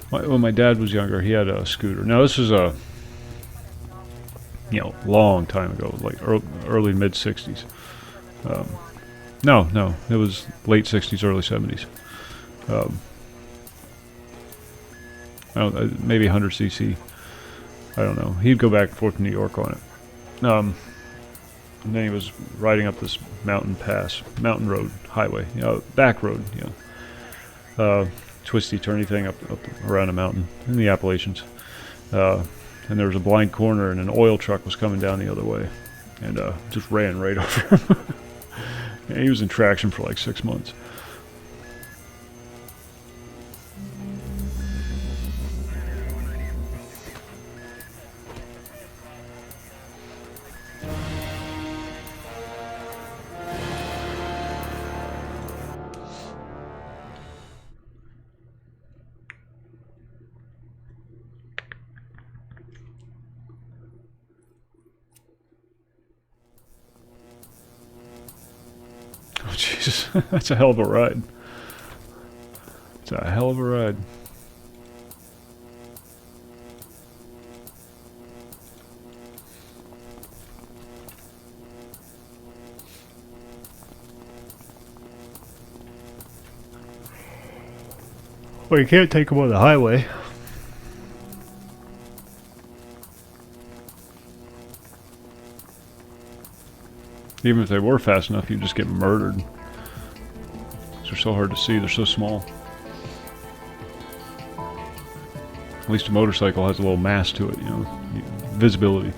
When my dad was younger, he had a scooter. Now this is a, you know, long time ago, like early mid 60s. No, it was late 60s, early 70s. I don't know, maybe 100cc. I don't know. He'd go back and forth to New York on it. And then he was riding up this mountain road, highway, you know, back road, you know, twisty, turny thing up around a mountain in the Appalachians. And there was a blind corner, and an oil truck was coming down the other way, and just ran right over him. And he was in traction for like 6 months. Jesus, that's a hell of a ride. It's a hell of a ride. Well, you can't take them on the highway. Even if they were fast enough, you'd just get murdered. They're so hard to see, they're so small. At least a motorcycle has a little mass to it, you know, visibility.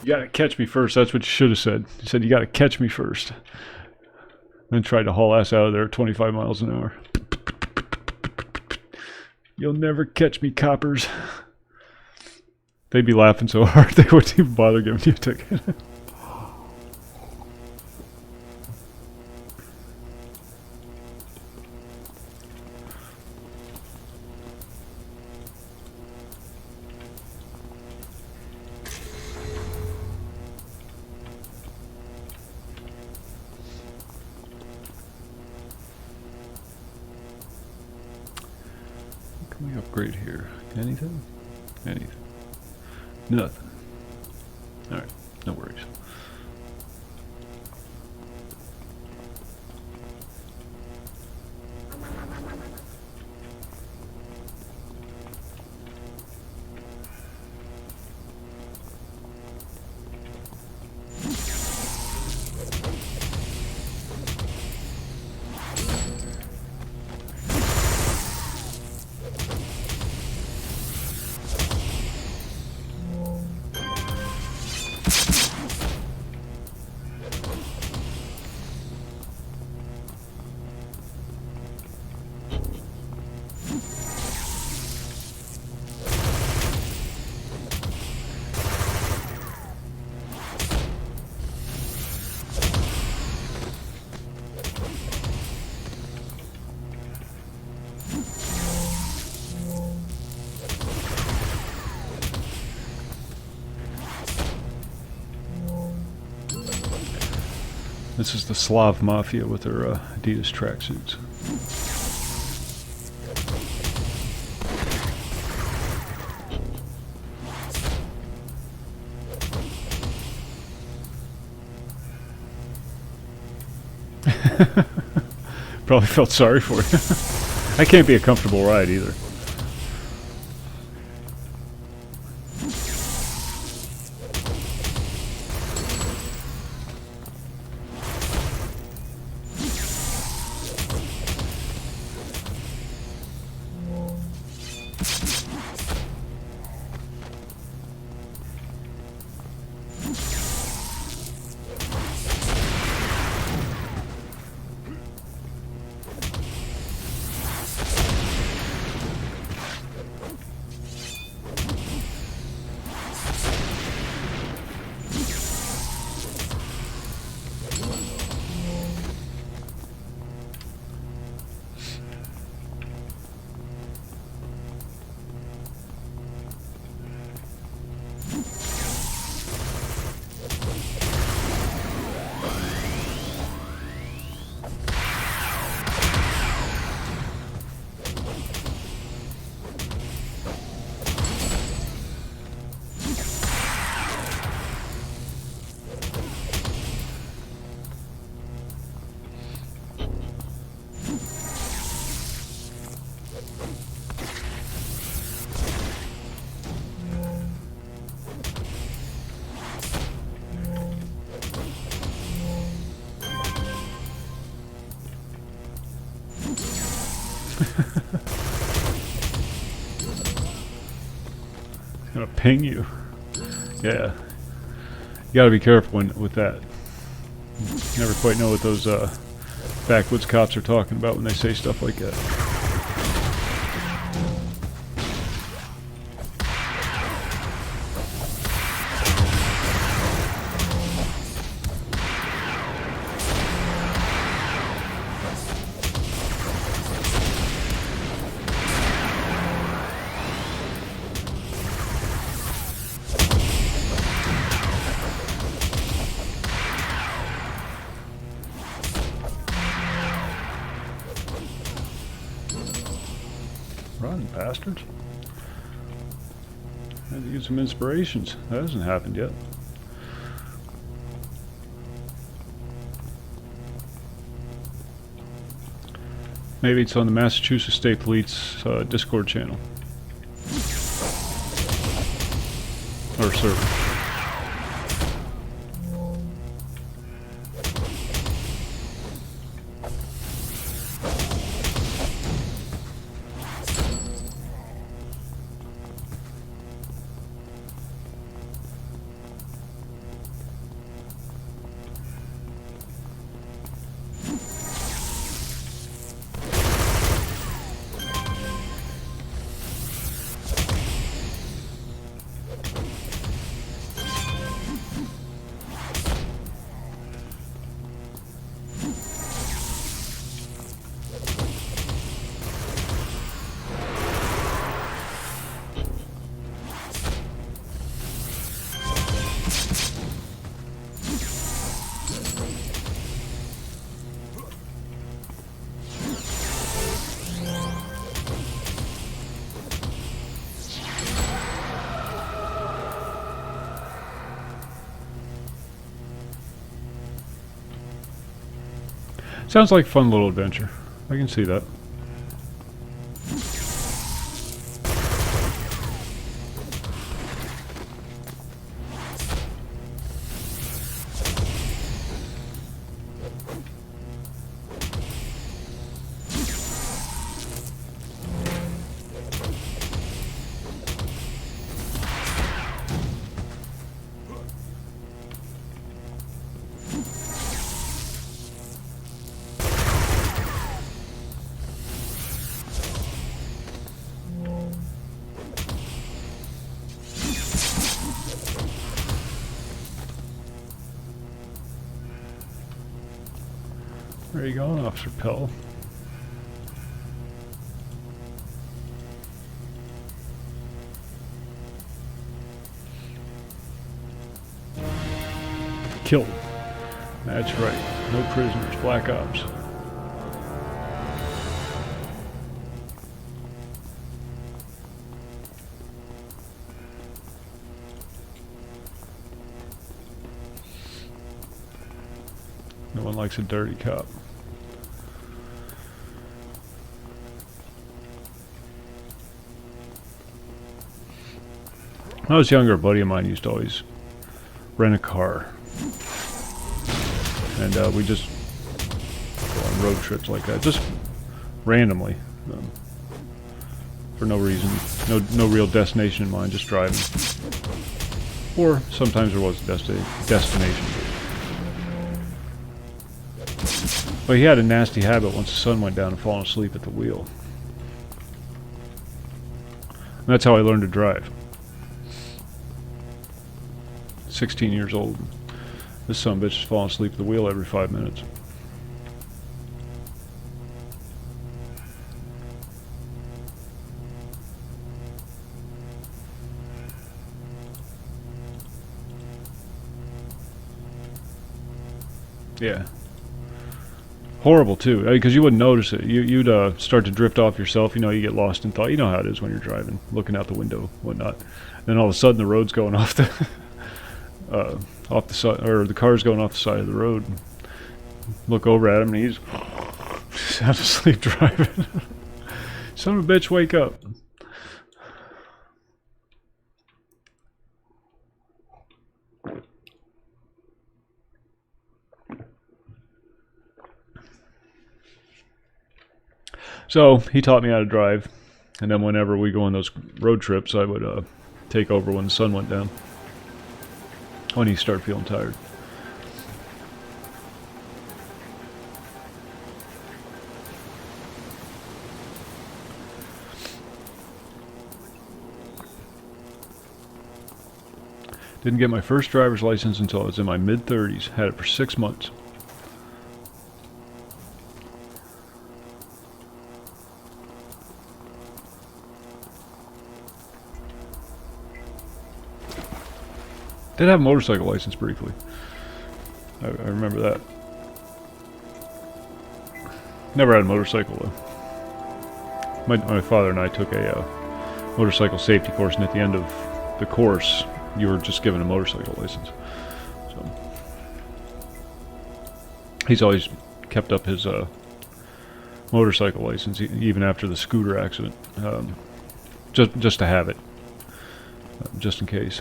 You gotta catch me first. That's what you should have said. You said you gotta catch me first. Then tried to haul ass out of there at 25 miles an hour. You'll never catch me, coppers. They'd be laughing so hard they wouldn't even bother giving you a ticket. Can we upgrade here? Anything? Anything? Nothing. Alright, no worries. This is the Slav Mafia with their Adidas tracksuits. Probably felt sorry for you. That can't be a comfortable ride either. Gonna ping you. Yeah. You gotta be careful with that. You never quite know what those backwoods cops are talking about when they say stuff like that. Run, bastards. I had to get some inspirations. That hasn't happened yet. Maybe it's on the Massachusetts State Police Discord channel. Or server. Sounds like a fun little adventure. I can see that. Where are you going, Officer Pell? Killed. That's right. No prisoners. Black Ops. No one likes a dirty cop. When I was younger, a buddy of mine used to always rent a car. And we just go on road trips like that, just randomly. For no reason, no real destination in mind, just driving. Or sometimes there was a destination. But he had a nasty habit once the sun went down of falling asleep at the wheel. And that's how I learned to drive. 16 years old. This son of a bitch is falling asleep at the wheel every 5 minutes. Yeah. Horrible too, because you wouldn't notice it. You'd start to drift off yourself. You know, you get lost in thought. You know how it is when you're driving, looking out the window, whatnot. Then all of a sudden, the road's going off the off the side, or the car's going off the side of the road. Look over at him, and he's half asleep driving. Son of a bitch, wake up! So he taught me how to drive, and then whenever we go on those road trips, I would take over when the sun went down, when he started feeling tired. Didn't get my first driver's license until I was in my mid-30s. Had it for 6 months. Did have a motorcycle license briefly. I remember that. Never had a motorcycle though. My father and I took a motorcycle safety course, and at the end of the course, you were just given a motorcycle license. So he's always kept up his motorcycle license even after the scooter accident, just to have it, just in case.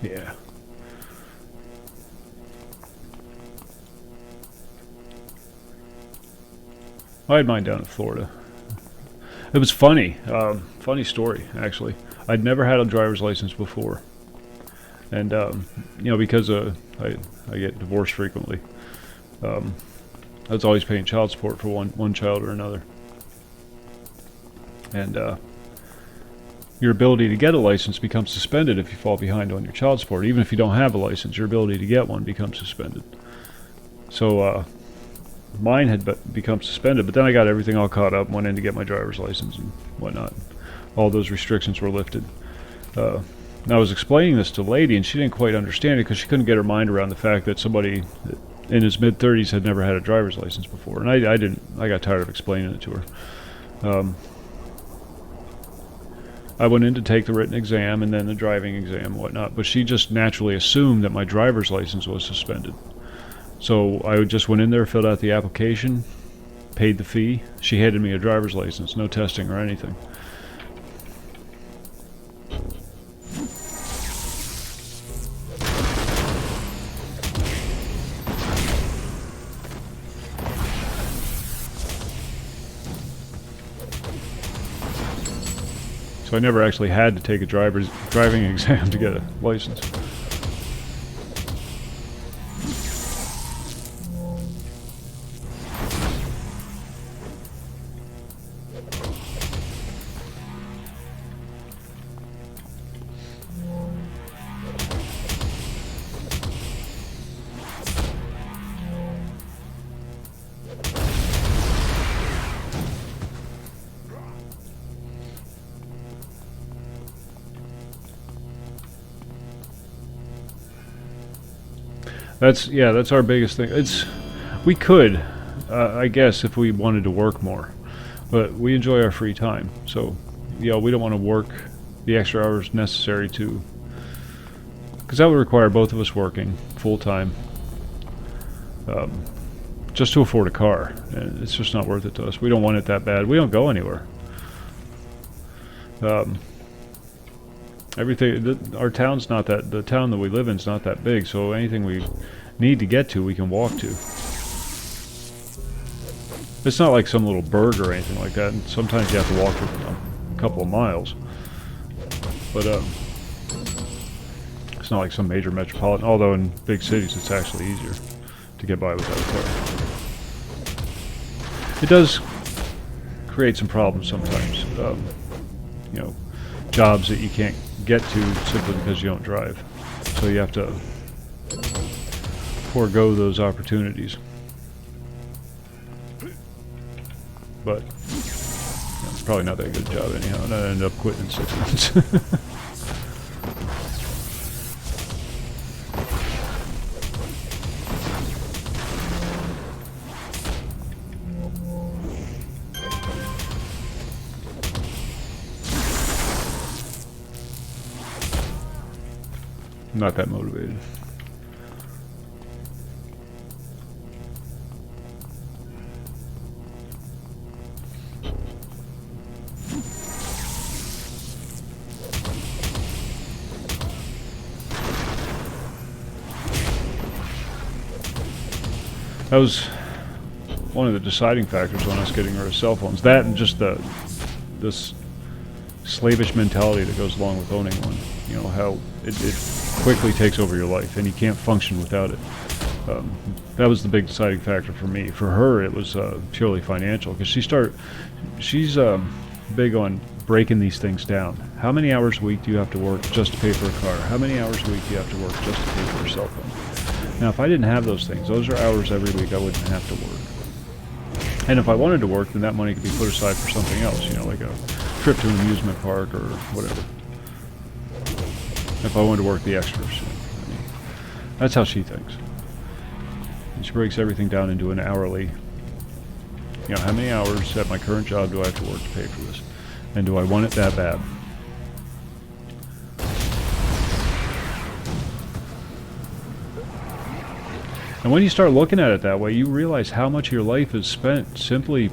Yeah. I had mine down in Florida. It was funny. Funny story, actually. I'd never had a driver's license before. And, you know, because I get divorced frequently, I was always paying child support for one child or another. And your ability to get a license becomes suspended if you fall behind on your child support. Even if you don't have a license, your ability to get one becomes suspended. So mine had become suspended, but then I got everything all caught up, went in to get my driver's license and whatnot. All those restrictions were lifted. And I was explaining this to the lady, and she didn't quite understand it because she couldn't get her mind around the fact that somebody in his mid-30s had never had a driver's license before. And I didn't. I got tired of explaining it to her. I went in to take the written exam and then the driving exam and whatnot, but she just naturally assumed that my driver's license was suspended. So I just went in there, filled out the application, paid the fee. She handed me a driver's license, no testing or anything. So I never actually had to take a driving exam to get a license. That's our biggest thing. We could, I guess, if we wanted to work more, but we enjoy our free time. So, we don't want to work the extra hours necessary to, because that would require both of us working full time, just to afford a car. And it's just not worth it to us. We don't want it that bad. We don't go anywhere. Our town's not that, the town that we live in is not that big, so anything we need to get to, we can walk to. It's not like some little burg or anything like that, and sometimes you have to walk a couple of miles. But it's not like some major metropolitan, although in big cities it's actually easier to get by without a car. It does create some problems sometimes. Jobs that you can't get to simply because you don't drive. So you have to forego those opportunities. But Probably not that good a job anyhow, and I ended up quitting in 6 months. Not that motivated. That was one of the deciding factors when I was getting rid of cell phones. That and just this slavish mentality that goes along with owning one. You know, how it quickly takes over your life and you can't function without it. That was the big deciding factor for me. For her, it was purely financial, because she's big on breaking these things down. How many hours a week do you have to work just to pay for a car? How many hours a week do you have to work just to pay for a cell phone? Now, if I didn't have those things, those are hours every week I wouldn't have to work. And if I wanted to work, then that money could be put aside for something else, you know, like a trip to an amusement park or whatever. If I wanted to work the extras. You know, I mean, that's how she thinks. And she breaks everything down into an hourly, you know, how many hours at my current job do I have to work to pay for this? And do I want it that bad? And when you start looking at it that way, you realize how much of your life is spent simply...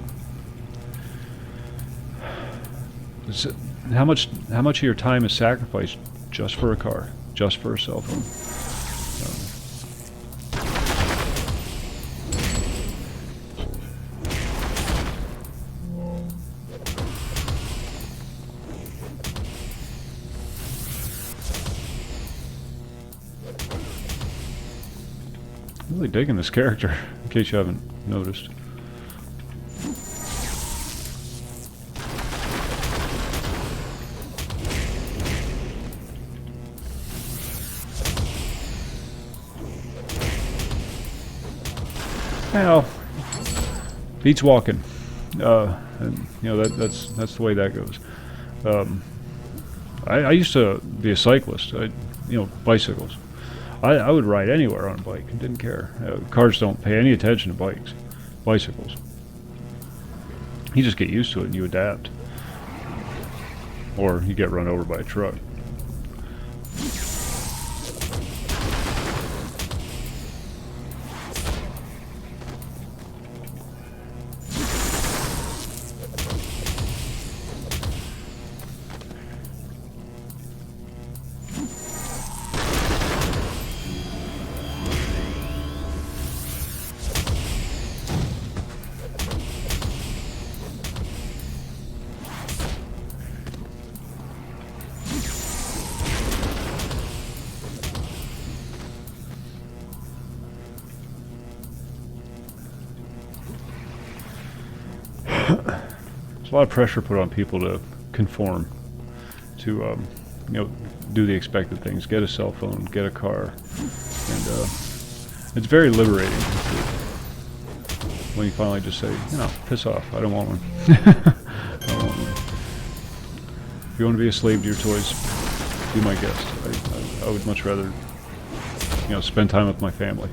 How much of your time is sacrificed just for a car, just for a cell phone. I'm really digging this character, in case you haven't noticed. Well, beats walking, and you know that's the way that goes. I used to be a cyclist. Bicycles. I would ride anywhere on a bike and didn't care. Cars don't pay any attention to bikes. Bicycles. You just get used to it and you adapt, or you get run over by a truck. There's a lot of pressure put on people to conform, to do the expected things, get a cell phone, get a car, and it's very liberating when you finally just say, piss off, I don't want one. I don't want one. If you want to be a slave to your toys, be my guest. I would much rather, spend time with my family.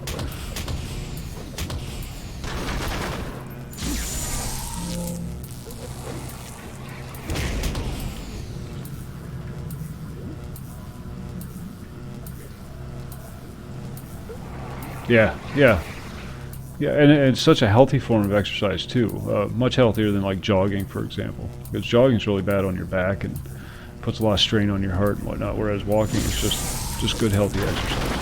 Yeah, and it's such a healthy form of exercise too. Much healthier than like jogging, for example, because jogging is really bad on your back and puts a lot of strain on your heart and whatnot. Whereas walking is just good, healthy exercise.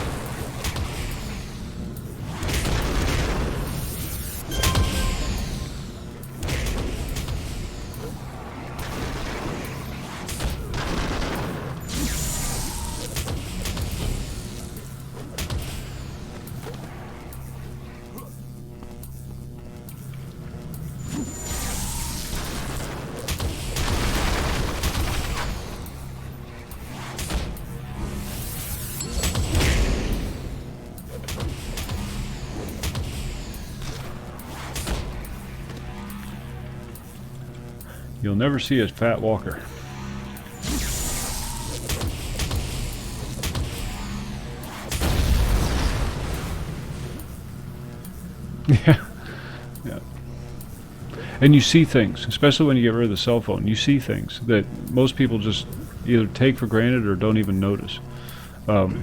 You'll never see a fat walker. Yeah. Yeah. And you see things, especially when you get rid of the cell phone. You see things that most people just either take for granted or don't even notice. Yeah.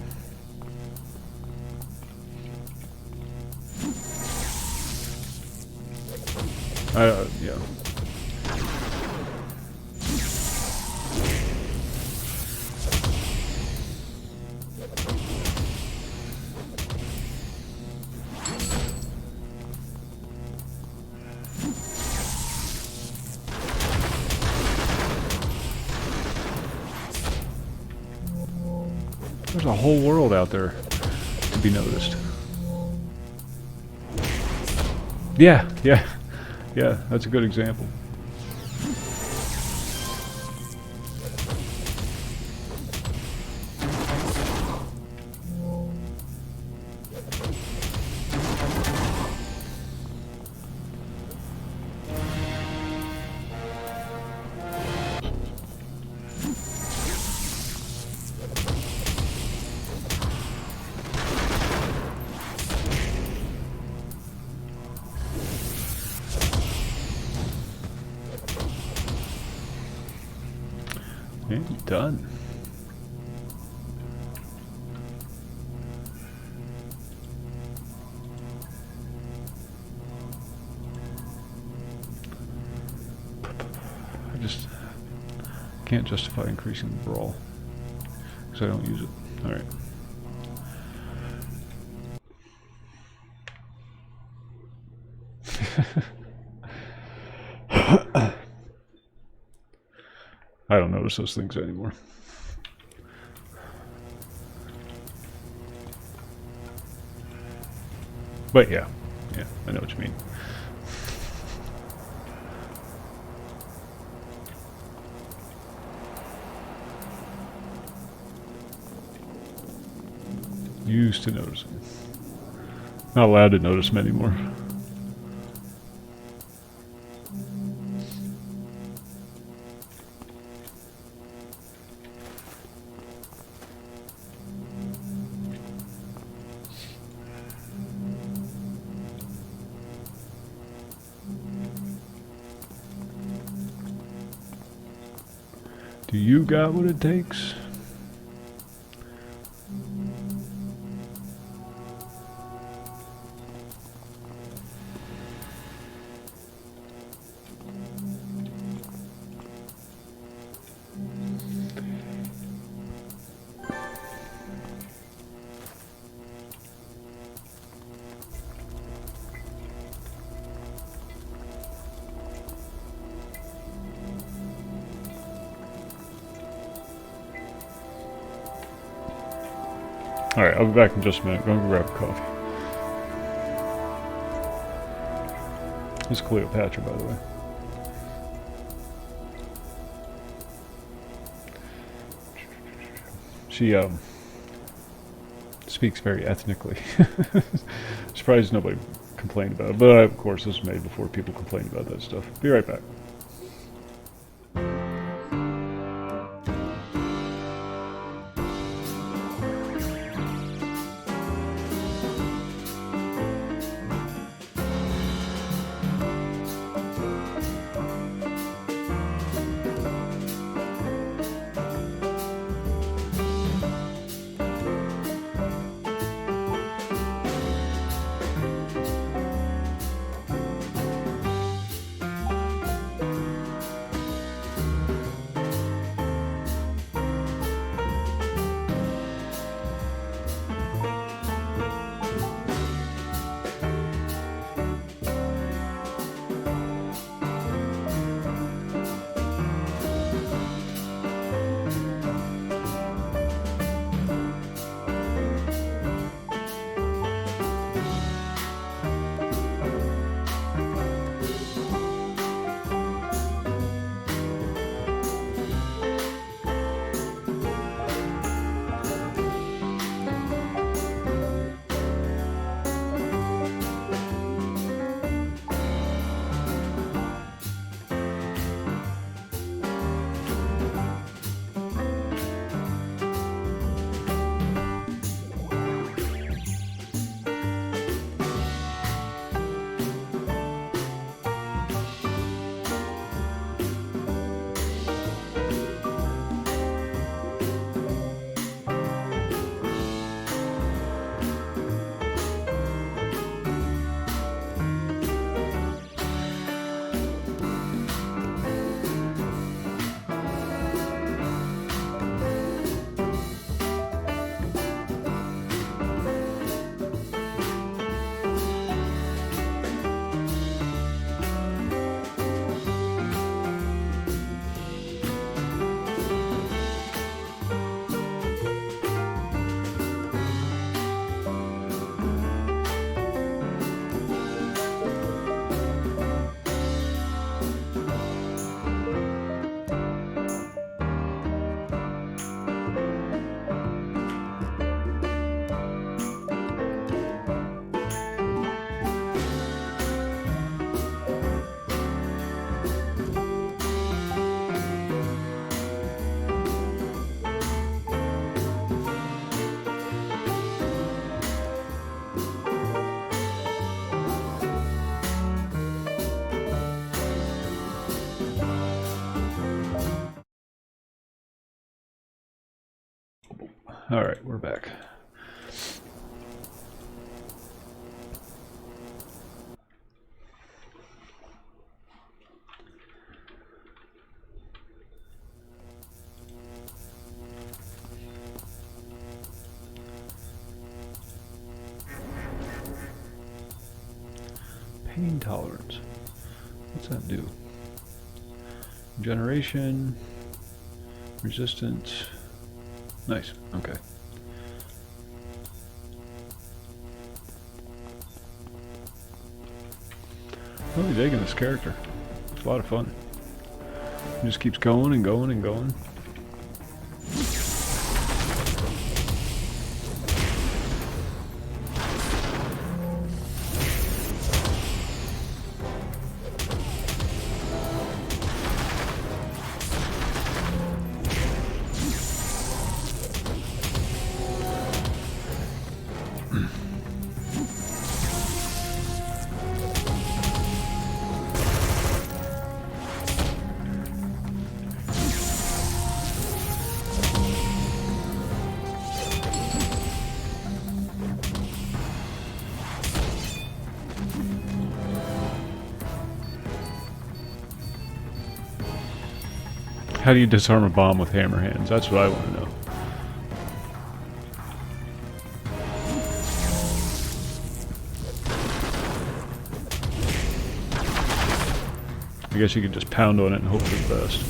There's a whole world out there to be noticed. Yeah, yeah, yeah, that's a good example. And done. I just can't justify increasing the brawl because I don't use it. All right. I don't notice those things anymore. But yeah, I know what you mean. Used to notice them. Not allowed to notice them anymore. Do you got what it takes? Alright, I'll be back in just a minute. I'm going to grab a coffee. This is Cleopatra, by the way. She, speaks very ethnically. Surprised nobody complained about it. But, of course, this was made before people complained about that stuff. Be right back. Alright, we're back. Pain tolerance. What's that do? Regeneration. Resistance. Nice. Okay. Really digging this character. It's a lot of fun. He just keeps going and going and going. How do you disarm a bomb with hammer hands? That's what I want to know. I guess you could just pound on it and hope for the best.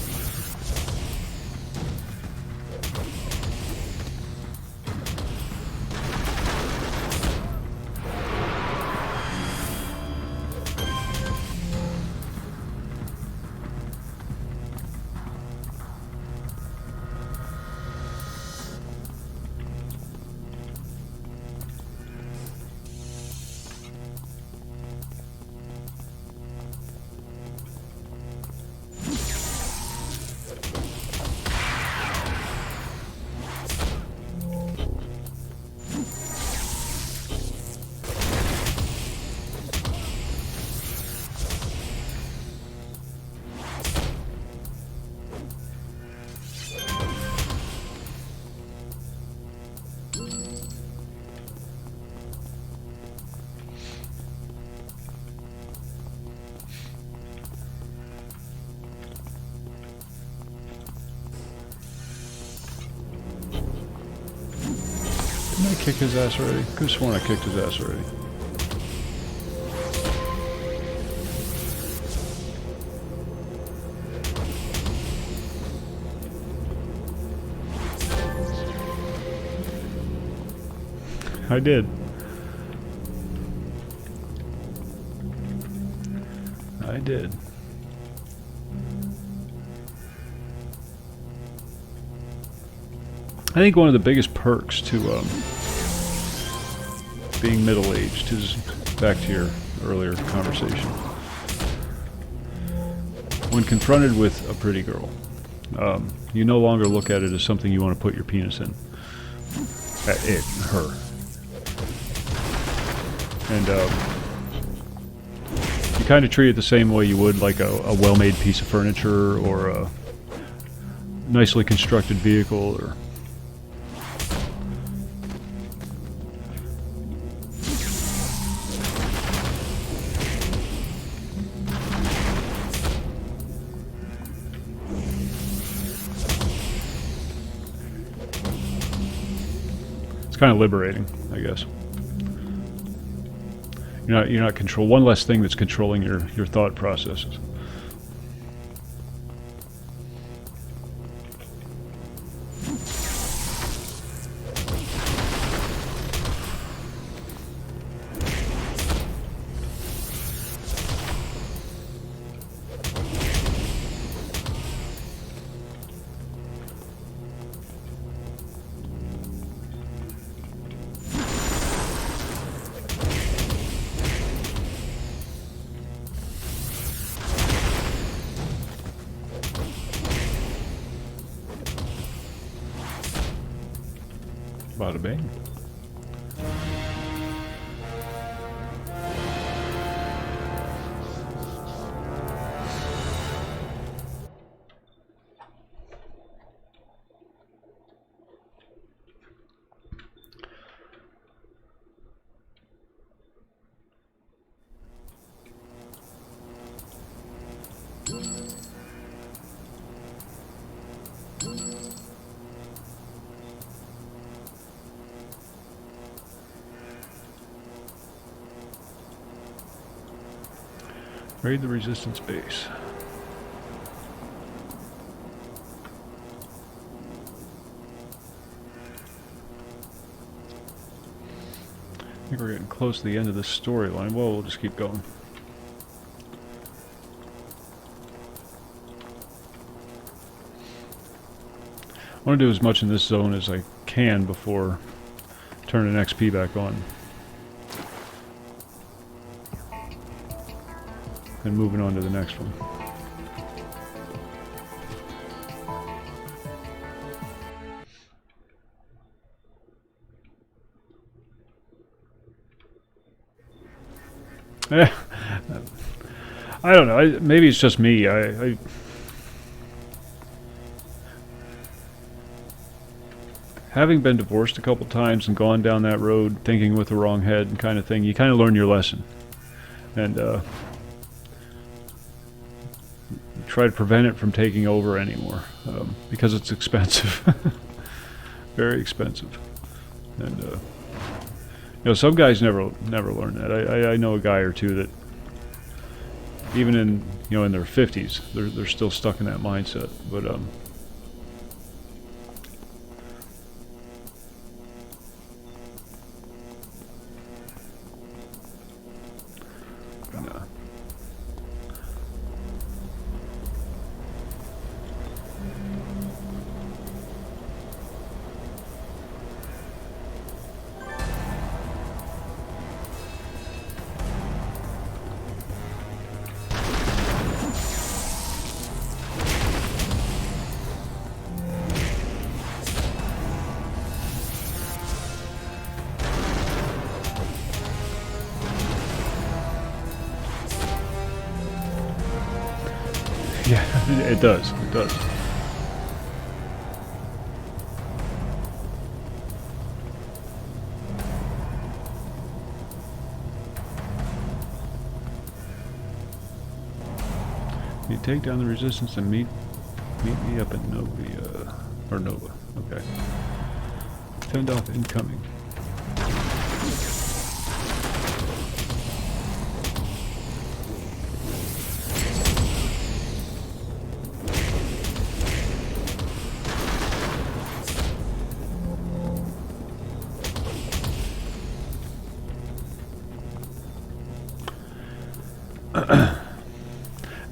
Didn't I kick his ass already? Could have sworn I kicked his ass already. I did. I did. I think one of the biggest perks to being middle-aged is, back to your earlier conversation, when confronted with a pretty girl, you no longer look at it as something you want to put your penis in. At it, her. And you kind of treat it the same way you would like a well-made piece of furniture or a nicely constructed vehicle or kind of liberating, I guess. You're not control. One less thing that's controlling your thought processes. Bada bing. Raid the resistance base. I think we're getting close to the end of this storyline. Well, we'll just keep going. I want to do as much in this zone as I can before turning XP back on. And moving on to the next one. Yeah, I don't know. Maybe it's just me. Having been divorced a couple times and gone down that road thinking with the wrong head and kind of thing, you kind of learn your lesson. And try to prevent it from taking over anymore. Because it's expensive. Very expensive. And, you know, some guys never learn that. I know a guy or two that, even in, you know, in their 50s, they're still stuck in that mindset. But, yeah, it does. It does. You take down the resistance and meet me up at Nova, or Nova. Okay. Fend off incoming.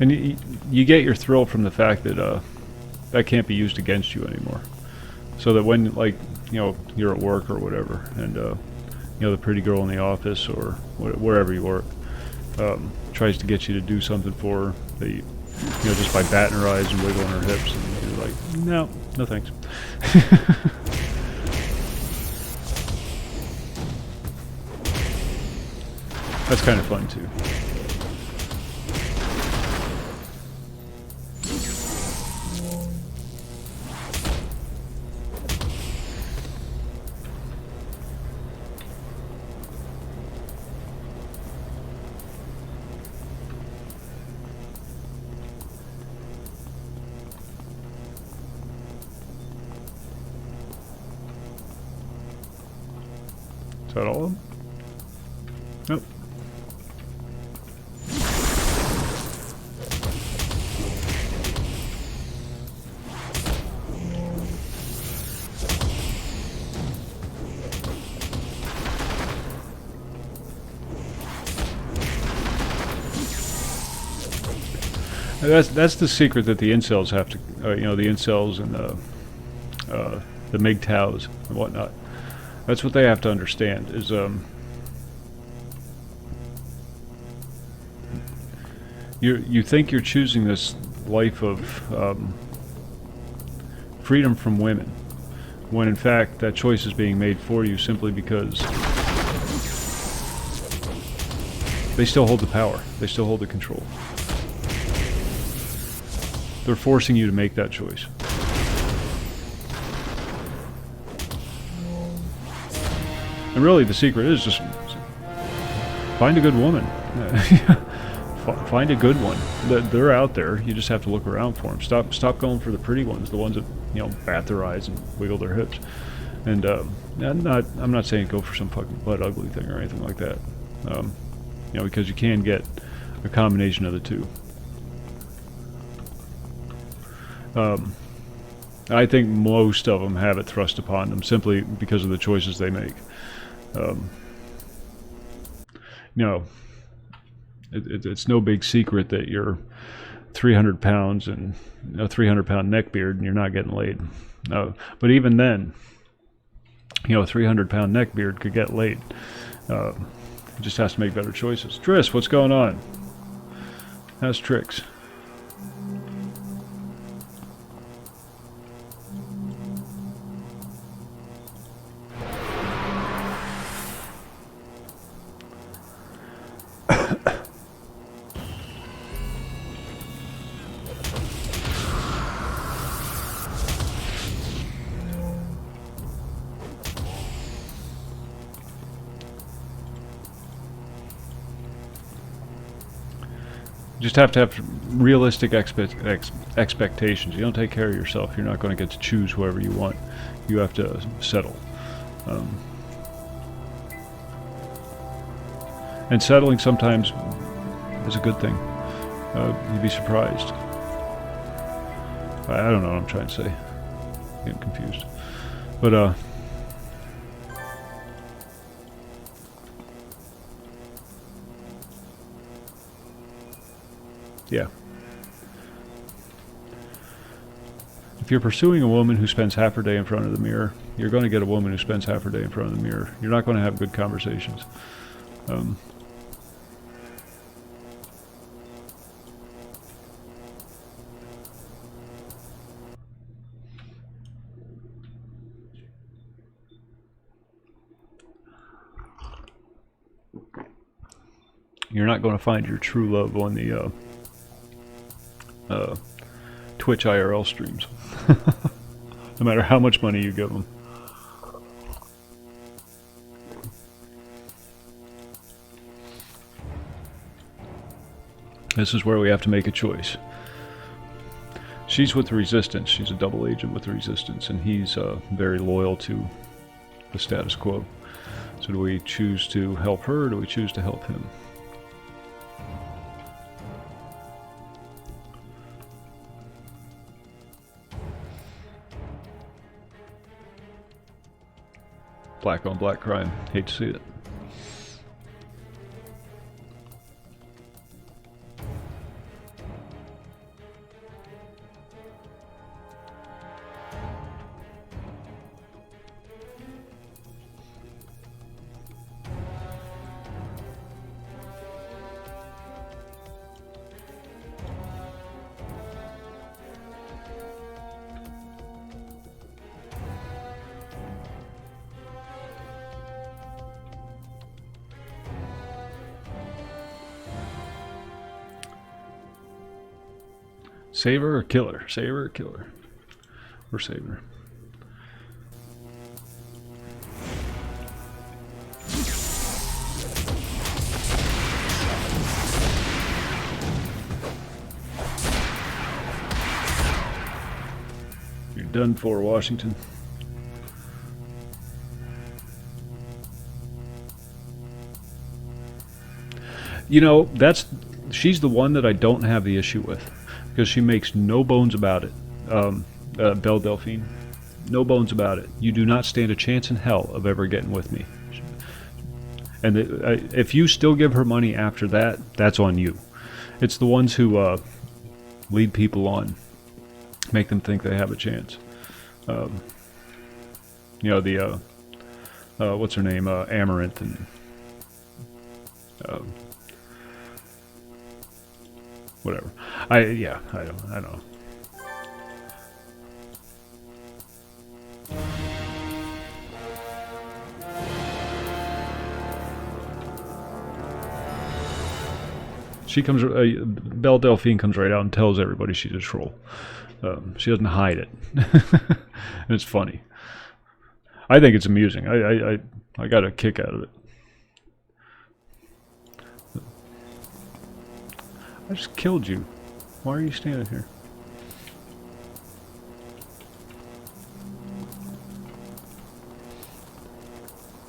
And you get your thrill from the fact that that can't be used against you anymore. So that when, like, you know, you're at work or whatever, and you know, the pretty girl in the office or wherever you work tries to get you to do something for her, that you know, just by batting her eyes and wiggling her hips, and you're like, no thanks. That's kind of fun too. Is that all of them? Nope. That's the secret that the incels have to, you know, the incels and the MGTOWs and whatnot. That's what they have to understand, is you think you're choosing this life of freedom from women, when in fact that choice is being made for you simply because they still hold the power, they still hold the control. They're forcing you to make that choice. And really, the secret is just find a good woman. Find a good one. They're out there. You just have to look around for them. Stop going for the pretty ones, the ones that, you know, bat their eyes and wiggle their hips. And I'm not saying go for some fucking butt ugly thing or anything like that. You know, because you can get a combination of the two. I think most of them have it thrust upon them simply because of the choices they make. You know, it's no big secret that you're 300 pounds and a 300-pound neckbeard and you're not getting laid. But even then, you know, a 300-pound neckbeard could get laid. It just has to make better choices. Driss, what's going on? How's Tricks? You just have to have realistic expectations. You don't take care of yourself, you're not going to get to choose whoever you want. You have to settle. And settling sometimes is a good thing. You'd be surprised. I don't know what I'm trying to say. Getting confused. But, yeah. If you're pursuing a woman who spends half her day in front of the mirror, you're going to get a woman who spends half her day in front of the mirror. You're not going to have good conversations. You're not going to find your true love on the Twitch IRL streams. No matter how much money you give them. This is where we have to make a choice. She's with the Resistance. She's a double agent with the Resistance, and he's very loyal to the status quo. So do we choose to help her, or do we choose to help him? Black on black crime. Hate to see it. Save her or kill her? Save her or kill her? Or save her? You're done for, Washington. You know, she's the one that I don't have the issue with. Because she makes no bones about it. Belle Delphine. No bones about it. You do not stand a chance in hell of ever getting with me. And if you still give her money after that, that's on you. It's the ones who lead people on. Make them think they have a chance. You know, the... what's her name? Amaranth and... whatever. I don't know. She comes, Belle Delphine comes right out and tells everybody she's a troll. She doesn't hide it. And it's funny. I think it's amusing. I got a kick out of it. I just killed you. Why are you standing here?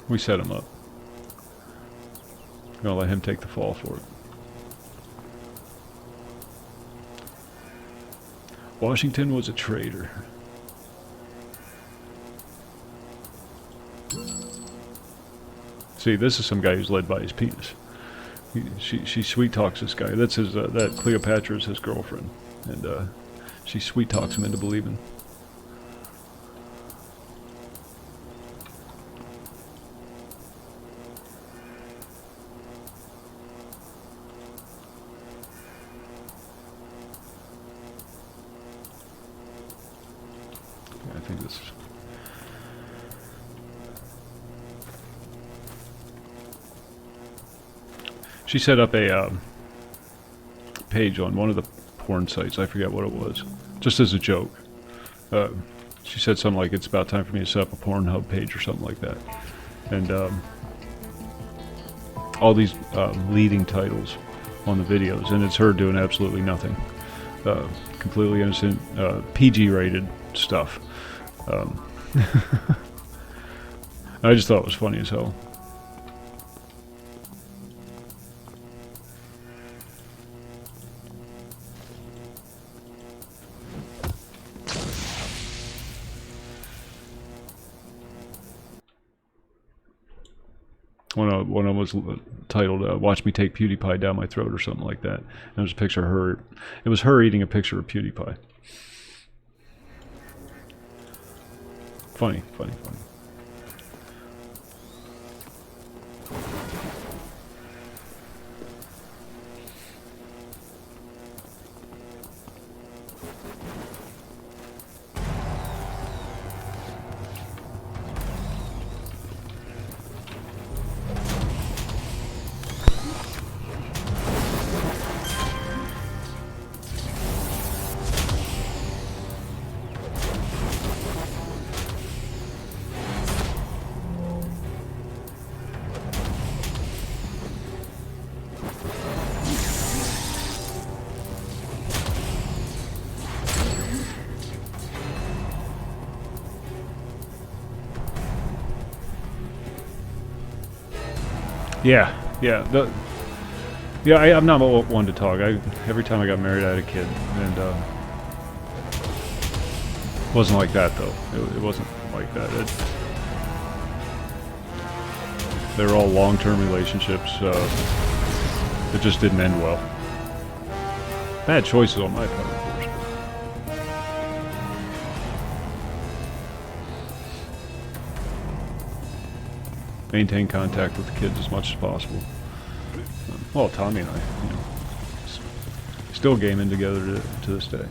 We set him up. I'm gonna let him take the fall for it. Washington was a traitor. See, this is some guy who's led by his penis. She sweet talks this guy. That's his. That Cleopatra is his girlfriend, and she sweet talks him into believing. Yeah, I think this. She set up a page on one of the porn sites. I forget what it was, just as a joke. She said something like, "It's about time for me to set up a Pornhub page," or something like that. And all these leading titles on the videos, and it's her doing absolutely nothing. Completely innocent, PG-rated stuff. I just thought it was funny as hell. One of them was titled "Watch Me Take PewDiePie Down My Throat" or something like that. And it was a picture of her. It was her eating a picture of PewDiePie. Funny, funny, funny. Yeah, I'm not one to talk. Every time I got married, I had a kid, and it wasn't like that though. It wasn't like that. They were all long-term relationships that just didn't end well. Bad choices on my part, of course. Maintain contact with the kids as much as possible. Well, Tommy and I, still gaming together to this day.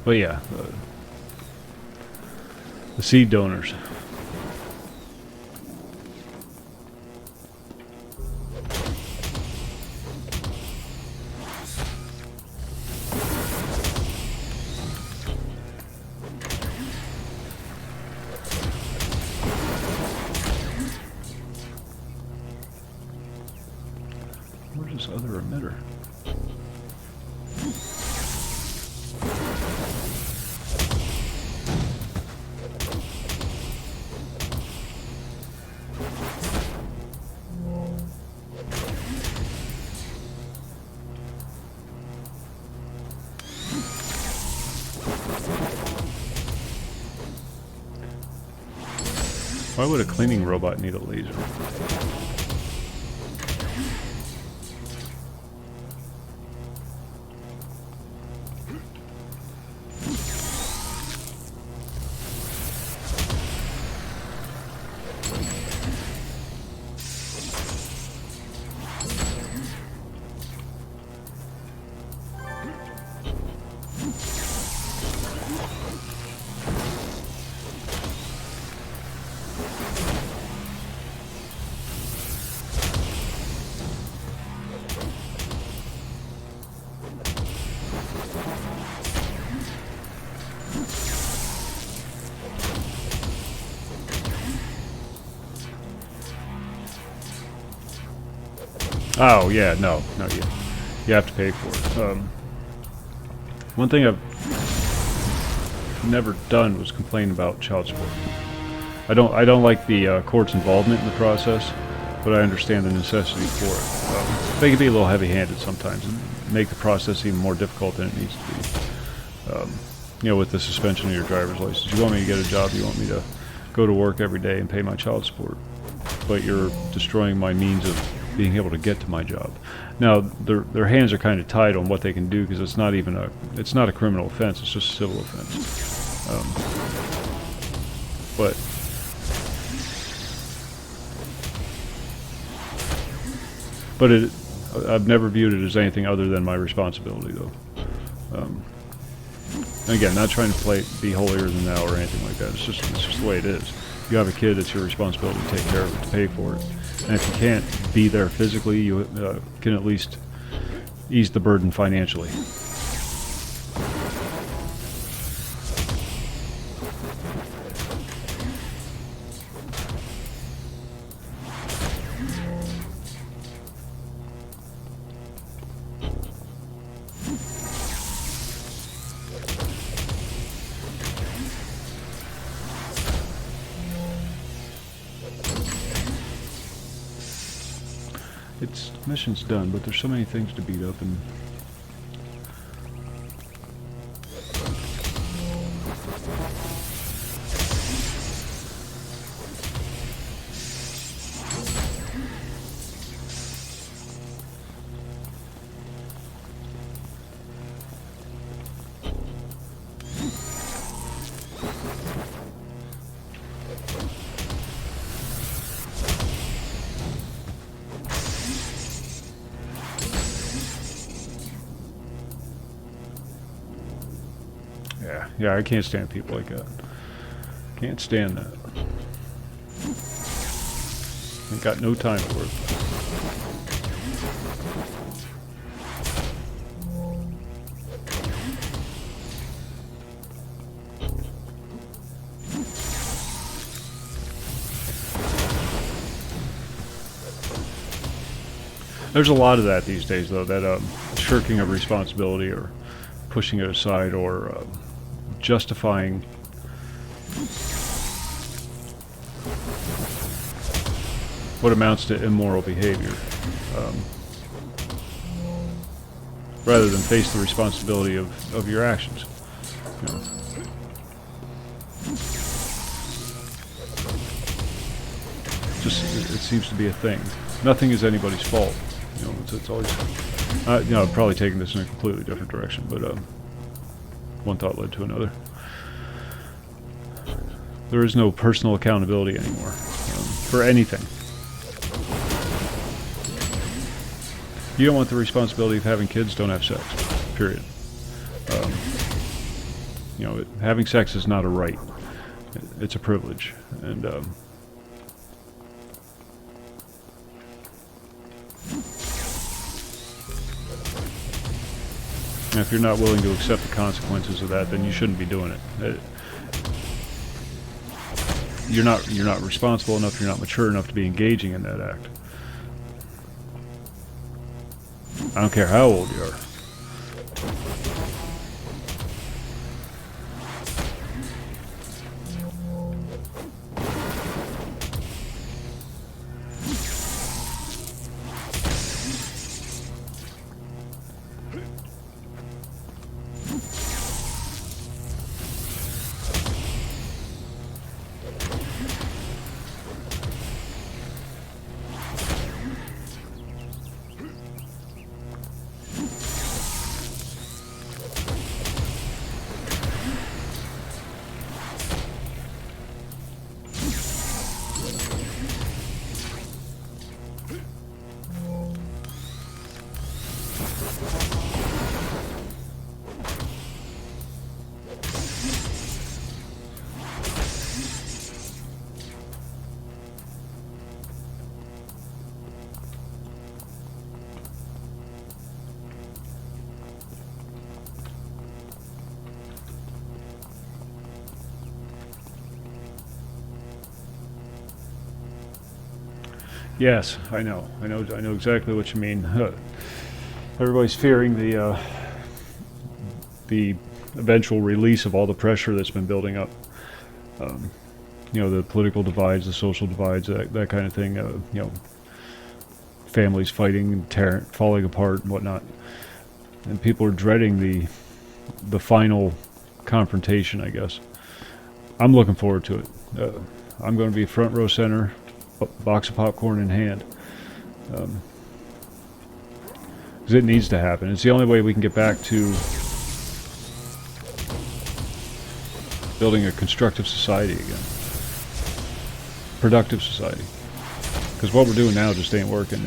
But yeah, the seed donors. Where's this other emitter? Why would a cleaning robot need a laser? Oh yeah, no, you have to pay for it. One thing I've never done was complain about child support. I don't like the court's involvement in the process. but I understand the necessity for it. They can be a little heavy-handed sometimes and make the process even more difficult than it needs to be. You know, with the suspension of your driver's license, you want me to get a job, you want me to go to work every day and pay my child support, but you're destroying my means of being able to get to my job. Now, their hands are kind of tied on what they can do because it's not a criminal offense, it's just a civil offense. But I've never viewed it as anything other than my responsibility, though. And again, not trying to be holier than thou or anything like that. It's just the way it is. You have a kid, it's your responsibility to take care of it, to pay for it. And if you can't be there physically, you can at least ease the burden financially. Mission's done, but there's so many things to beat up and yeah, I can't stand people like that. Can't stand that. Ain't got no time for it. There's a lot of that these days, though, that shirking of responsibility or pushing it aside or justifying what amounts to immoral behavior, rather than face the responsibility of your actions. You know. It seems to be a thing. Nothing is anybody's fault. You know, it's always. You know, I'm probably taking this in a completely different direction, but one thought led to another. There is no personal accountability anymore for anything. You don't want the responsibility of having kids, don't have sex. Period. You know, having sex is not a right. It's a privilege. And if you're not willing to accept the consequences of that, then you shouldn't be doing it. You're not responsible enough, you're not mature enough to be engaging in that act. I don't care how old you are. Yes, I know exactly what you mean. Everybody's fearing the eventual release of all the pressure that's been building up. You know, the political divides, the social divides, that kind of thing. You know, families fighting and falling apart and whatnot. And people are dreading the final confrontation, I guess. I'm looking forward to it. I'm going to be front row center, box of popcorn in hand. Because it needs to happen. It's the only way we can get back to building a constructive society again. Productive society. Because what we're doing now just ain't working.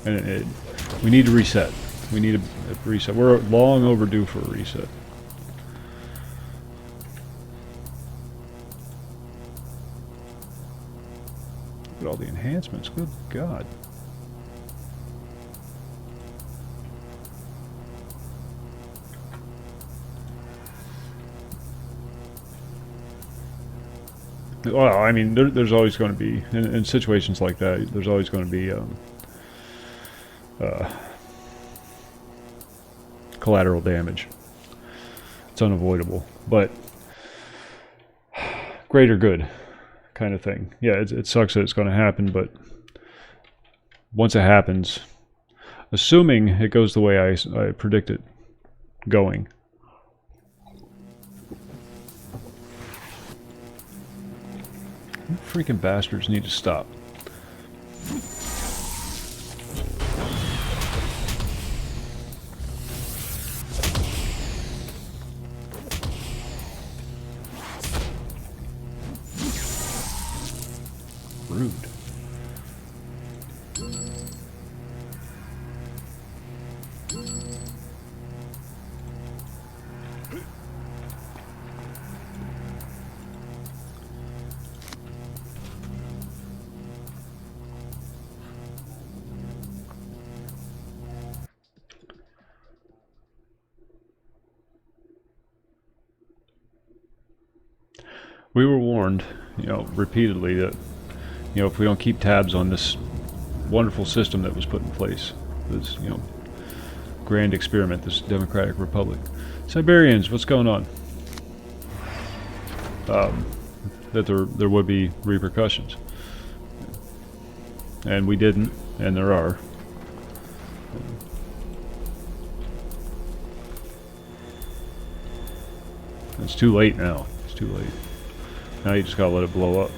And we need to reset. We need a reset. We're long overdue for a reset. Look at all the enhancements. Good God. Well, I mean, there's always going to be, in situations like that, there's always going to be collateral damage. It's unavoidable, but greater good kind of thing. Yeah, it sucks that it's going to happen, but once it happens, assuming it goes the way I predict it going, you freaking bastards need to stop. Rude. We were warned, repeatedly that, if we don't keep tabs on this wonderful system that was put in place, this, grand experiment, this democratic republic. Siberians, what's going on? That there would be repercussions. And we didn't, and there are. It's too late now. It's too late. Now you just gotta let it blow up.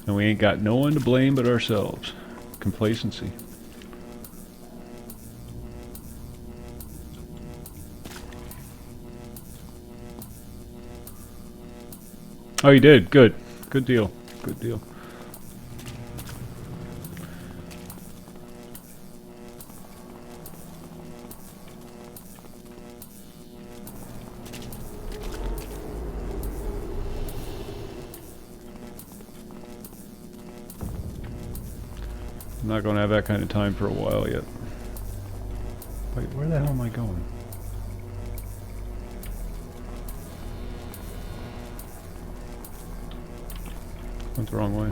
And we ain't got no one to blame but ourselves. Complacency. Oh, you did? Good. Good deal. Good deal. I'm not going to have that kind of time for a while yet. Wait, where the hell am I going? Went the wrong way.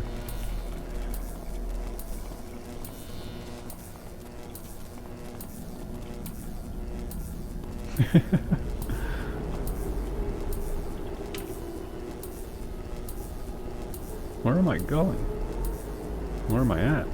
Where am I going? Where am I at?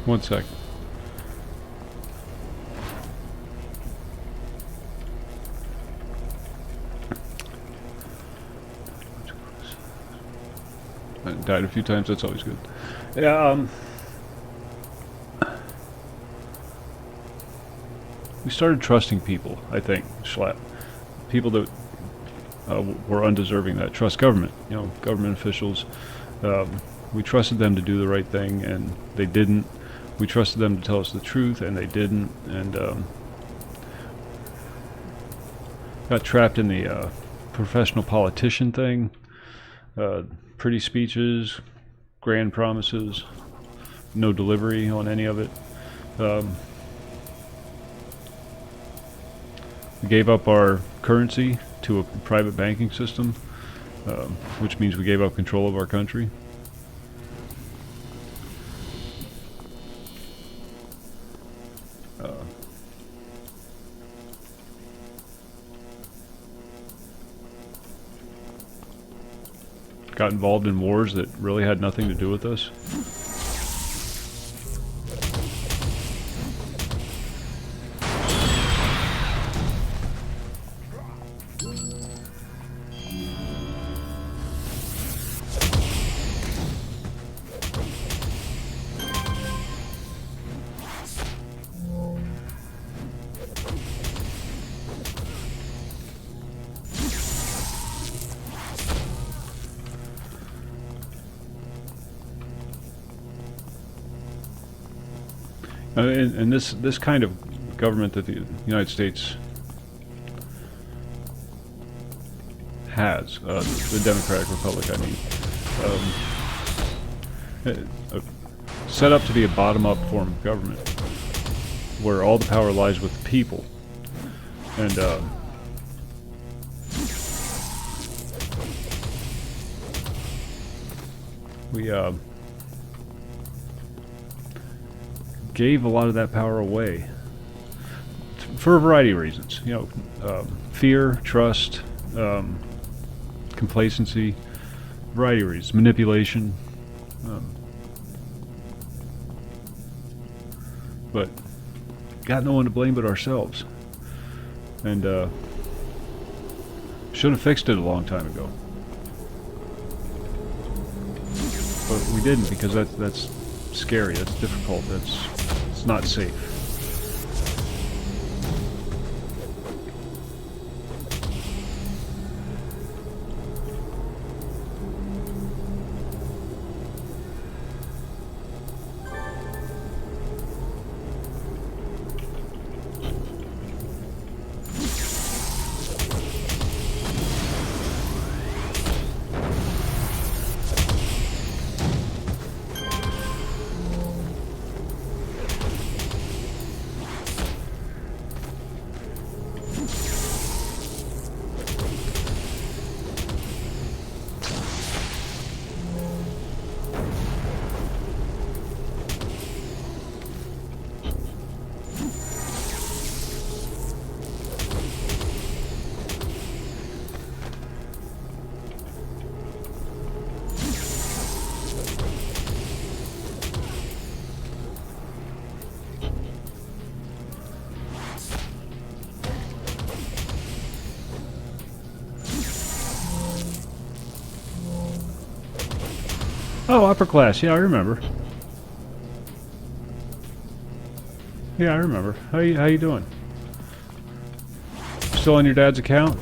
1 second. I died a few times, that's always good. Yeah, we started trusting people, I think, Schlatt. People that were undeserving of that. Trust government, you know, government officials. We trusted them to do the right thing, and they didn't. We trusted them to tell us the truth, and they didn't. And got trapped in the professional politician thing. Pretty speeches, grand promises, no delivery on any of it. We gave up our currency to a private banking system, which means we gave up control of our country. Got involved in wars that really had nothing to do with us. And this kind of government that the United States has, the Democratic Republic, I mean, set up to be a bottom-up form of government, where all the power lies with the people, and we gave a lot of that power away for a variety of reasons. You know, fear, trust, complacency, variety of reasons, manipulation. But got no one to blame but ourselves, and should have fixed it a long time ago. But we didn't, because that's scary. That's difficult. It's not safe. Oh, upper class. Yeah, I remember. Yeah, I remember. How you doing? Still on your dad's account?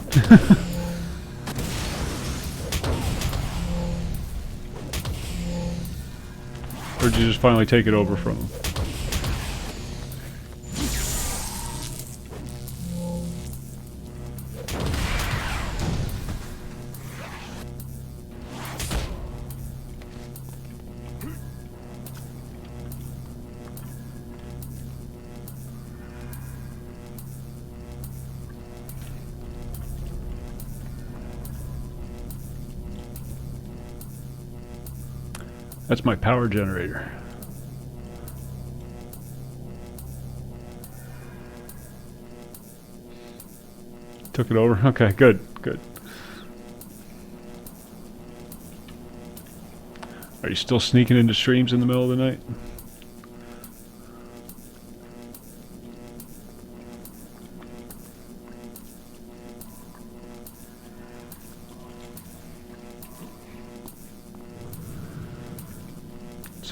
Or did you just finally take it over from him? That's my power generator. Took it over? Okay, good, good. Are you still sneaking into streams in the middle of the night?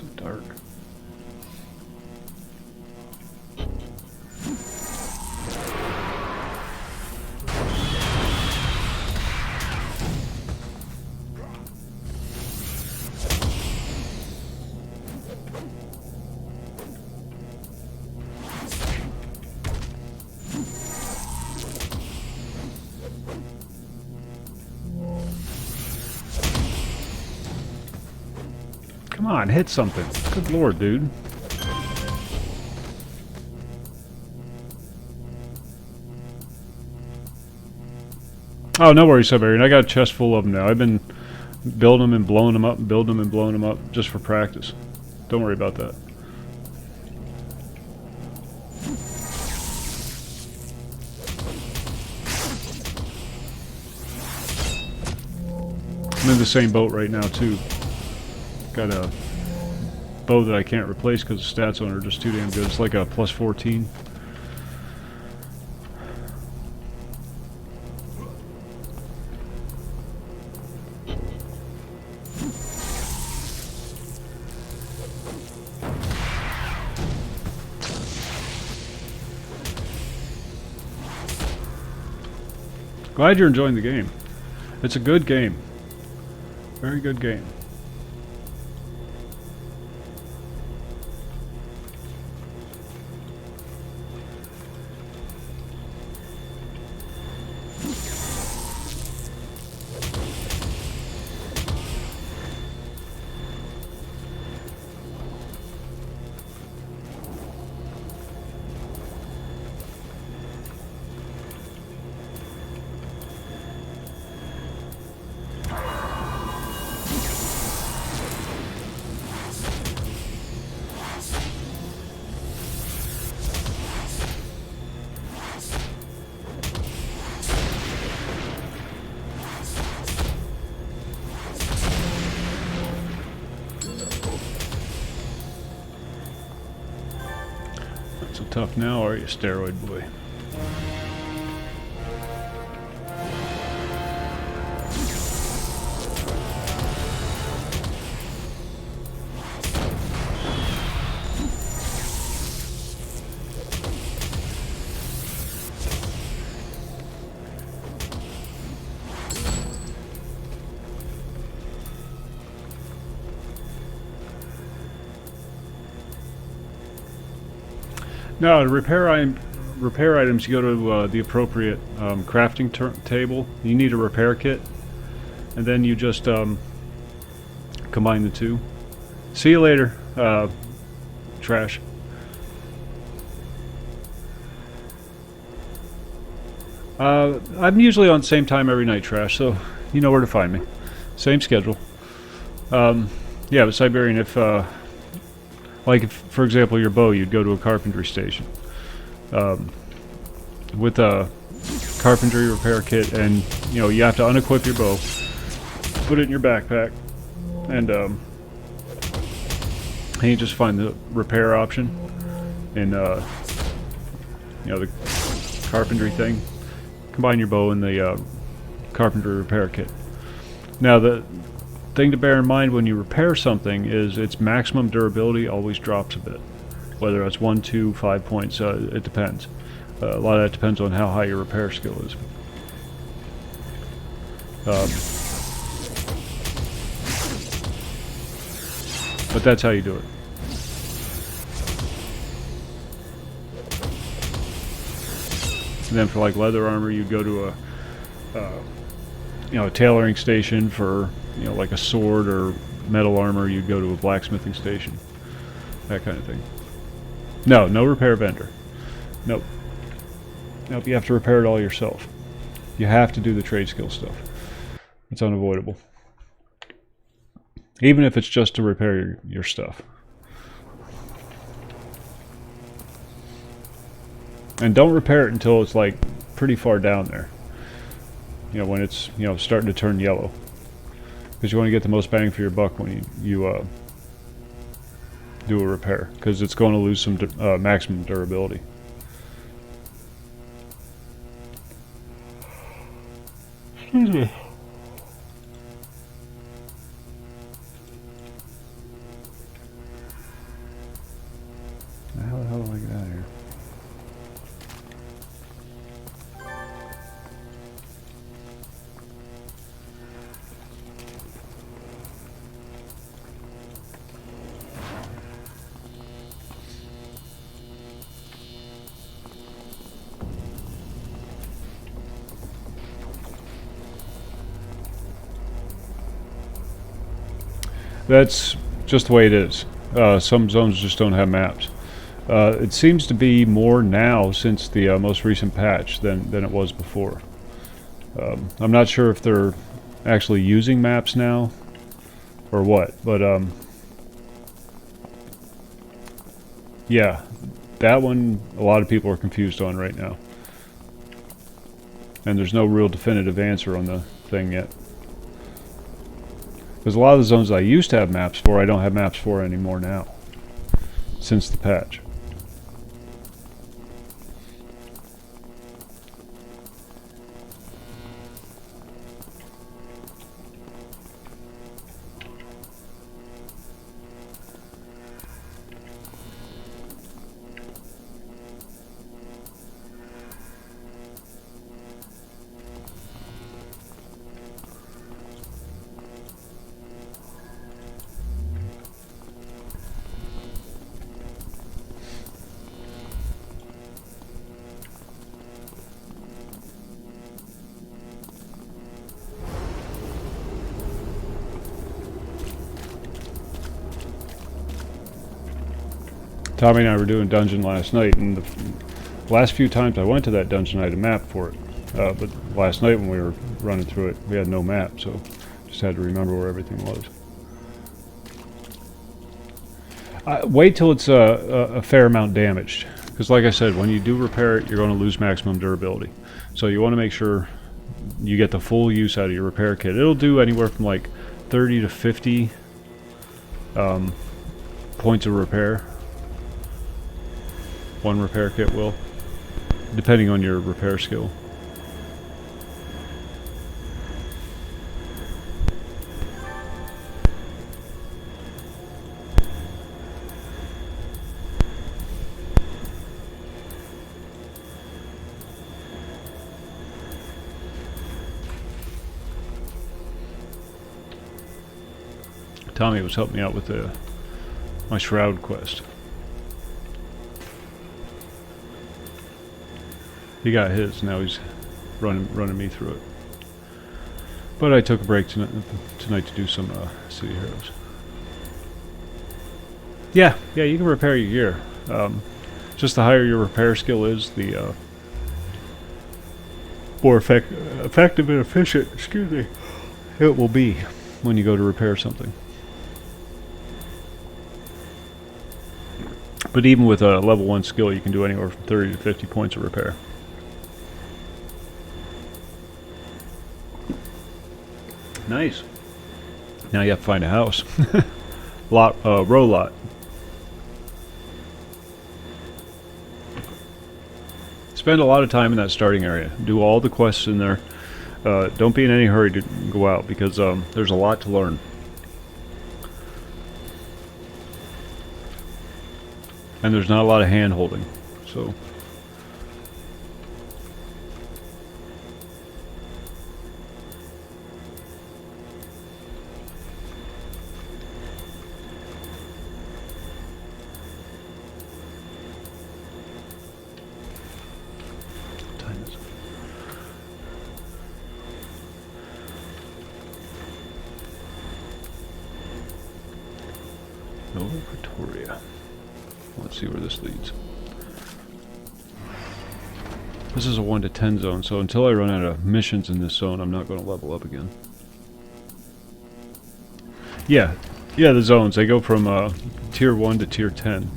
so dark. Come on, hit something. Good lord, dude. Oh, no worries, Siberian. I got a chest full of them now. I've been building them and blowing them up, and building them and blowing them up just for practice. Don't worry about that. I'm in the same boat right now, too. Got a bow that I can't replace because the stats on it are just too damn good. It's like a plus 14. Glad you're enjoying the game. It's a good game. Very good game. So tough now, are you, steroid boy? No, to repair items, you go to the appropriate crafting table. You need a repair kit, and then you just combine the two. See you later, trash. I'm usually on the same time every night, trash, so you know where to find me. Same schedule. Yeah, but Siberian, if like, if, for example, your bow, you'd go to a carpentry station with a carpentry repair kit, and you know you have to unequip your bow, put it in your backpack, and you just find the repair option in you know, the carpentry thing. Combine your bow and the carpentry repair kit. Now the thing to bear in mind when you repair something is its maximum durability always drops a bit. Whether that's 1, 2, 5 points, it depends. A lot of that depends on how high your repair skill is. But that's how you do it. And then for like leather armor, you go to a you know, a tailoring station. For, you know, like a sword or metal armor, you'd go to a blacksmithing station. That kind of thing. No repair vendor. Nope. Nope, you have to repair it all yourself. You have to do the trade skill stuff. It's unavoidable. Even if it's just to repair your stuff. And don't repair it until it's like pretty far down there. You know, when it's, you know, starting to turn yellow. Because you want to get the most bang for your buck when you do a repair. Because it's going to lose some maximum durability. Excuse me. That's just the way it is. Some zones just don't have maps. It seems to be more now since the most recent patch than it was before. I'm not sure if they're actually using maps now or what, but yeah, that one a lot of people are confused on right now. And there's no real definitive answer on the thing yet. Because a lot of the zones I used to have maps for, I don't have maps for anymore now, since the patch. Tommy and I were doing dungeon last night, and the last few times I went to that dungeon I had a map for it. But last night when we were running through it, we had no map, so just had to remember where everything was. Wait till it's a fair amount damaged, because like I said, when you do repair it, you're going to lose maximum durability. So you want to make sure you get the full use out of your repair kit. It'll do anywhere from like 30 to 50 points of repair. One repair kit will, depending on your repair skill. Tommy was helping me out with my shroud quest. He got his, now he's running me through it. But I took a break tonight to do some city heroes. Yeah, you can repair your gear. Just the higher your repair skill is, the more effective and efficient, excuse me, it will be when you go to repair something. But even with a level 1 skill, you can do anywhere from 30 to 50 points of repair. Nice. Now you have to find a house. Row lot. Spend a lot of time in that starting area. Do all the quests in there. Don't be in any hurry to go out, because there's a lot to learn. And there's not a lot of hand holding, so. Nova Pretoria. Let's see where this leads. This is a 1 to 10 zone, so until I run out of missions in this zone, I'm not going to level up again. Yeah, the zones, they go from tier 1 to tier 10.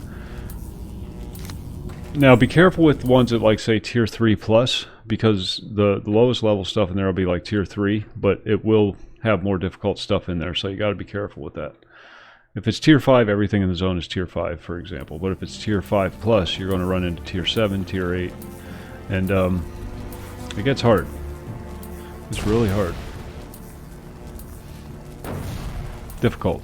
Now be careful with ones that, like, say tier 3 plus, because the lowest level stuff in there will be like tier 3, but it will have more difficult stuff in there, so you got to be careful with that. If it's tier 5, everything in the zone is tier 5, for example. But if it's tier 5 plus, you're going to run into tier 7, tier 8. And it gets hard. It's really hard. Difficult.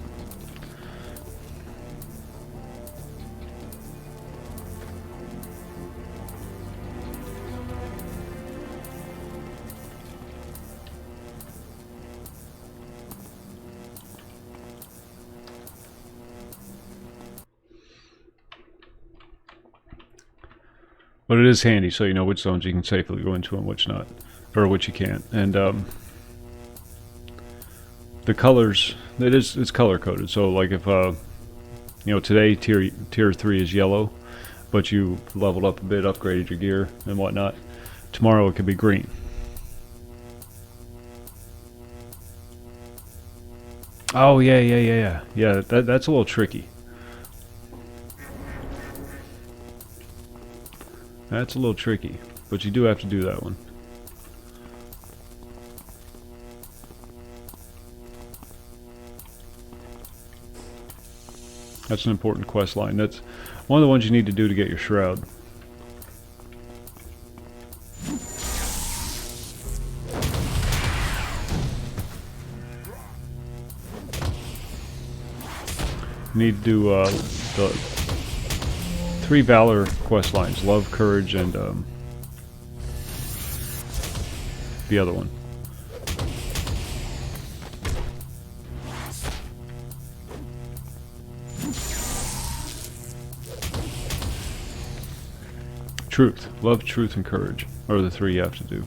But it is handy, so you know which zones you can safely go into and which not, or which you can't. And the colors, it's color coded. So like if today tier 3 is yellow, but you leveled up a bit, upgraded your gear and whatnot, tomorrow it could be green. Oh yeah. That's a little tricky. That's a little tricky, but you do have to do that one. That's an important quest line. That's one of the ones you need to do to get your shroud. You need to do the 3 Valor quest lines: love, courage, and the other one. Truth. Love, truth, and courage are the 3 you have to do.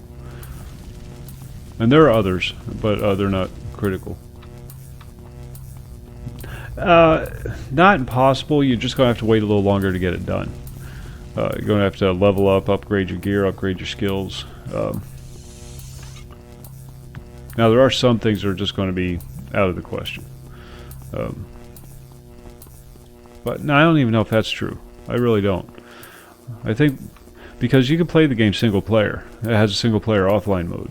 And there are others, but they're not critical. Not impossible. You're just going to have to wait a little longer to get it done. You're going to have to level up, upgrade your gear, upgrade your skills. Now, there are some things that are just going to be out of the question. But no, I don't even know if that's true. I really don't. I think because you can play the game single player. It has a single player offline mode.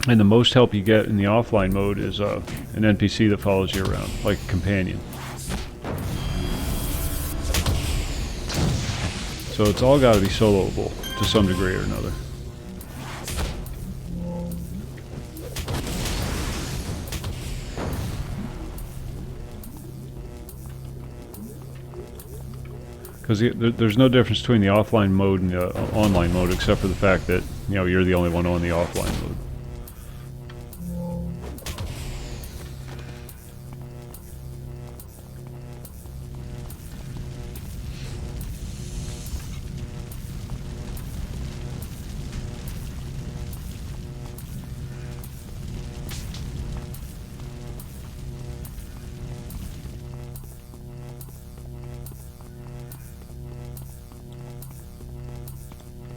And the most help you get in the offline mode is an NPC that follows you around, like a companion. So it's all got to be soloable to some degree or another. Because there's no difference between the offline mode and the online mode, except for the fact that you're the only one on the offline mode.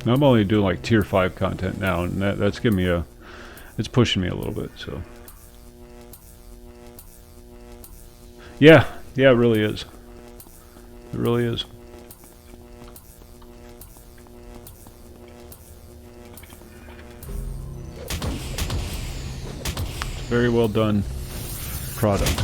I'm only doing like tier 5 content now, and that's giving me it's pushing me a little bit, so. Yeah, it really is. It really is. It's a very well done product.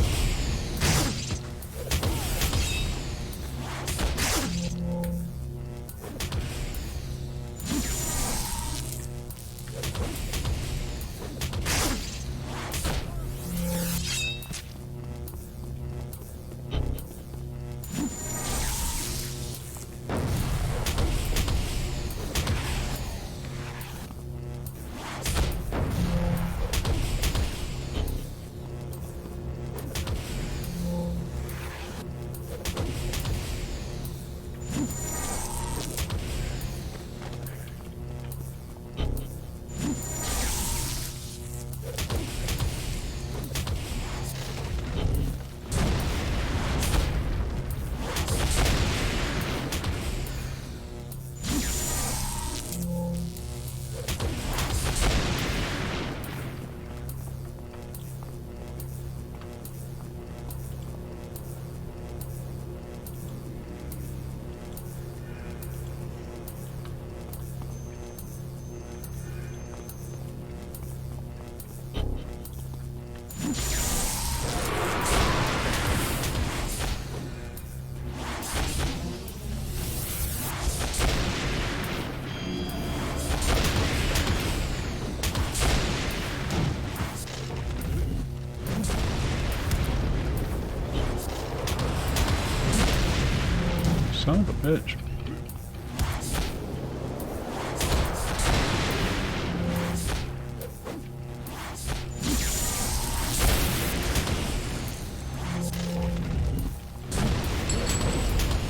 Son of a bitch.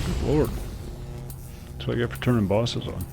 Good lord. That's what I get for turning bosses on.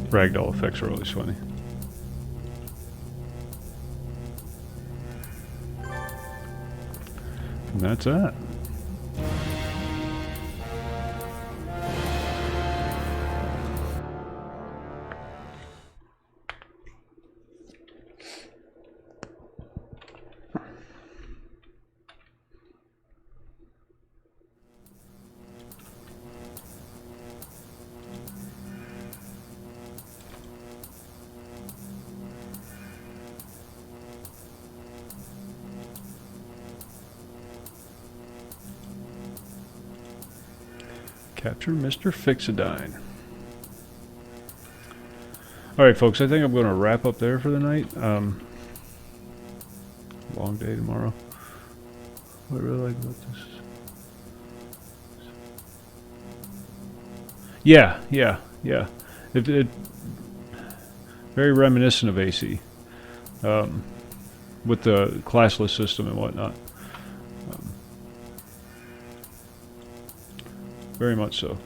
Ragdoll effects are always funny. And that's that. Capture Mr. Fixodine. Alright folks, I think I'm going to wrap up there for the night. Long day tomorrow. What I really like about this. Yeah. It very reminiscent of AC. With the classless system and whatnot. Very much so.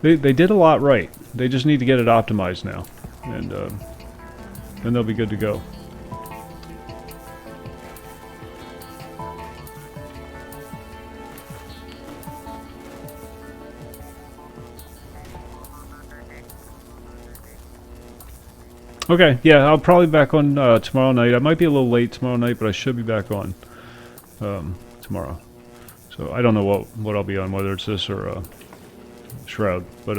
They did a lot right. They just need to get it optimized now, and then they'll be good to go. Okay, yeah, I'll probably be back on tomorrow night. I might be a little late tomorrow night, but I should be back on tomorrow. So I don't know what I'll be on, whether it's this or Shroud, but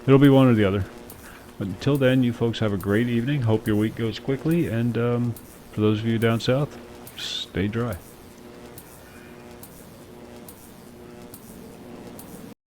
it'll be one or the other. But until then, you folks have a great evening. Hope your week goes quickly, and for those of you down south, stay dry.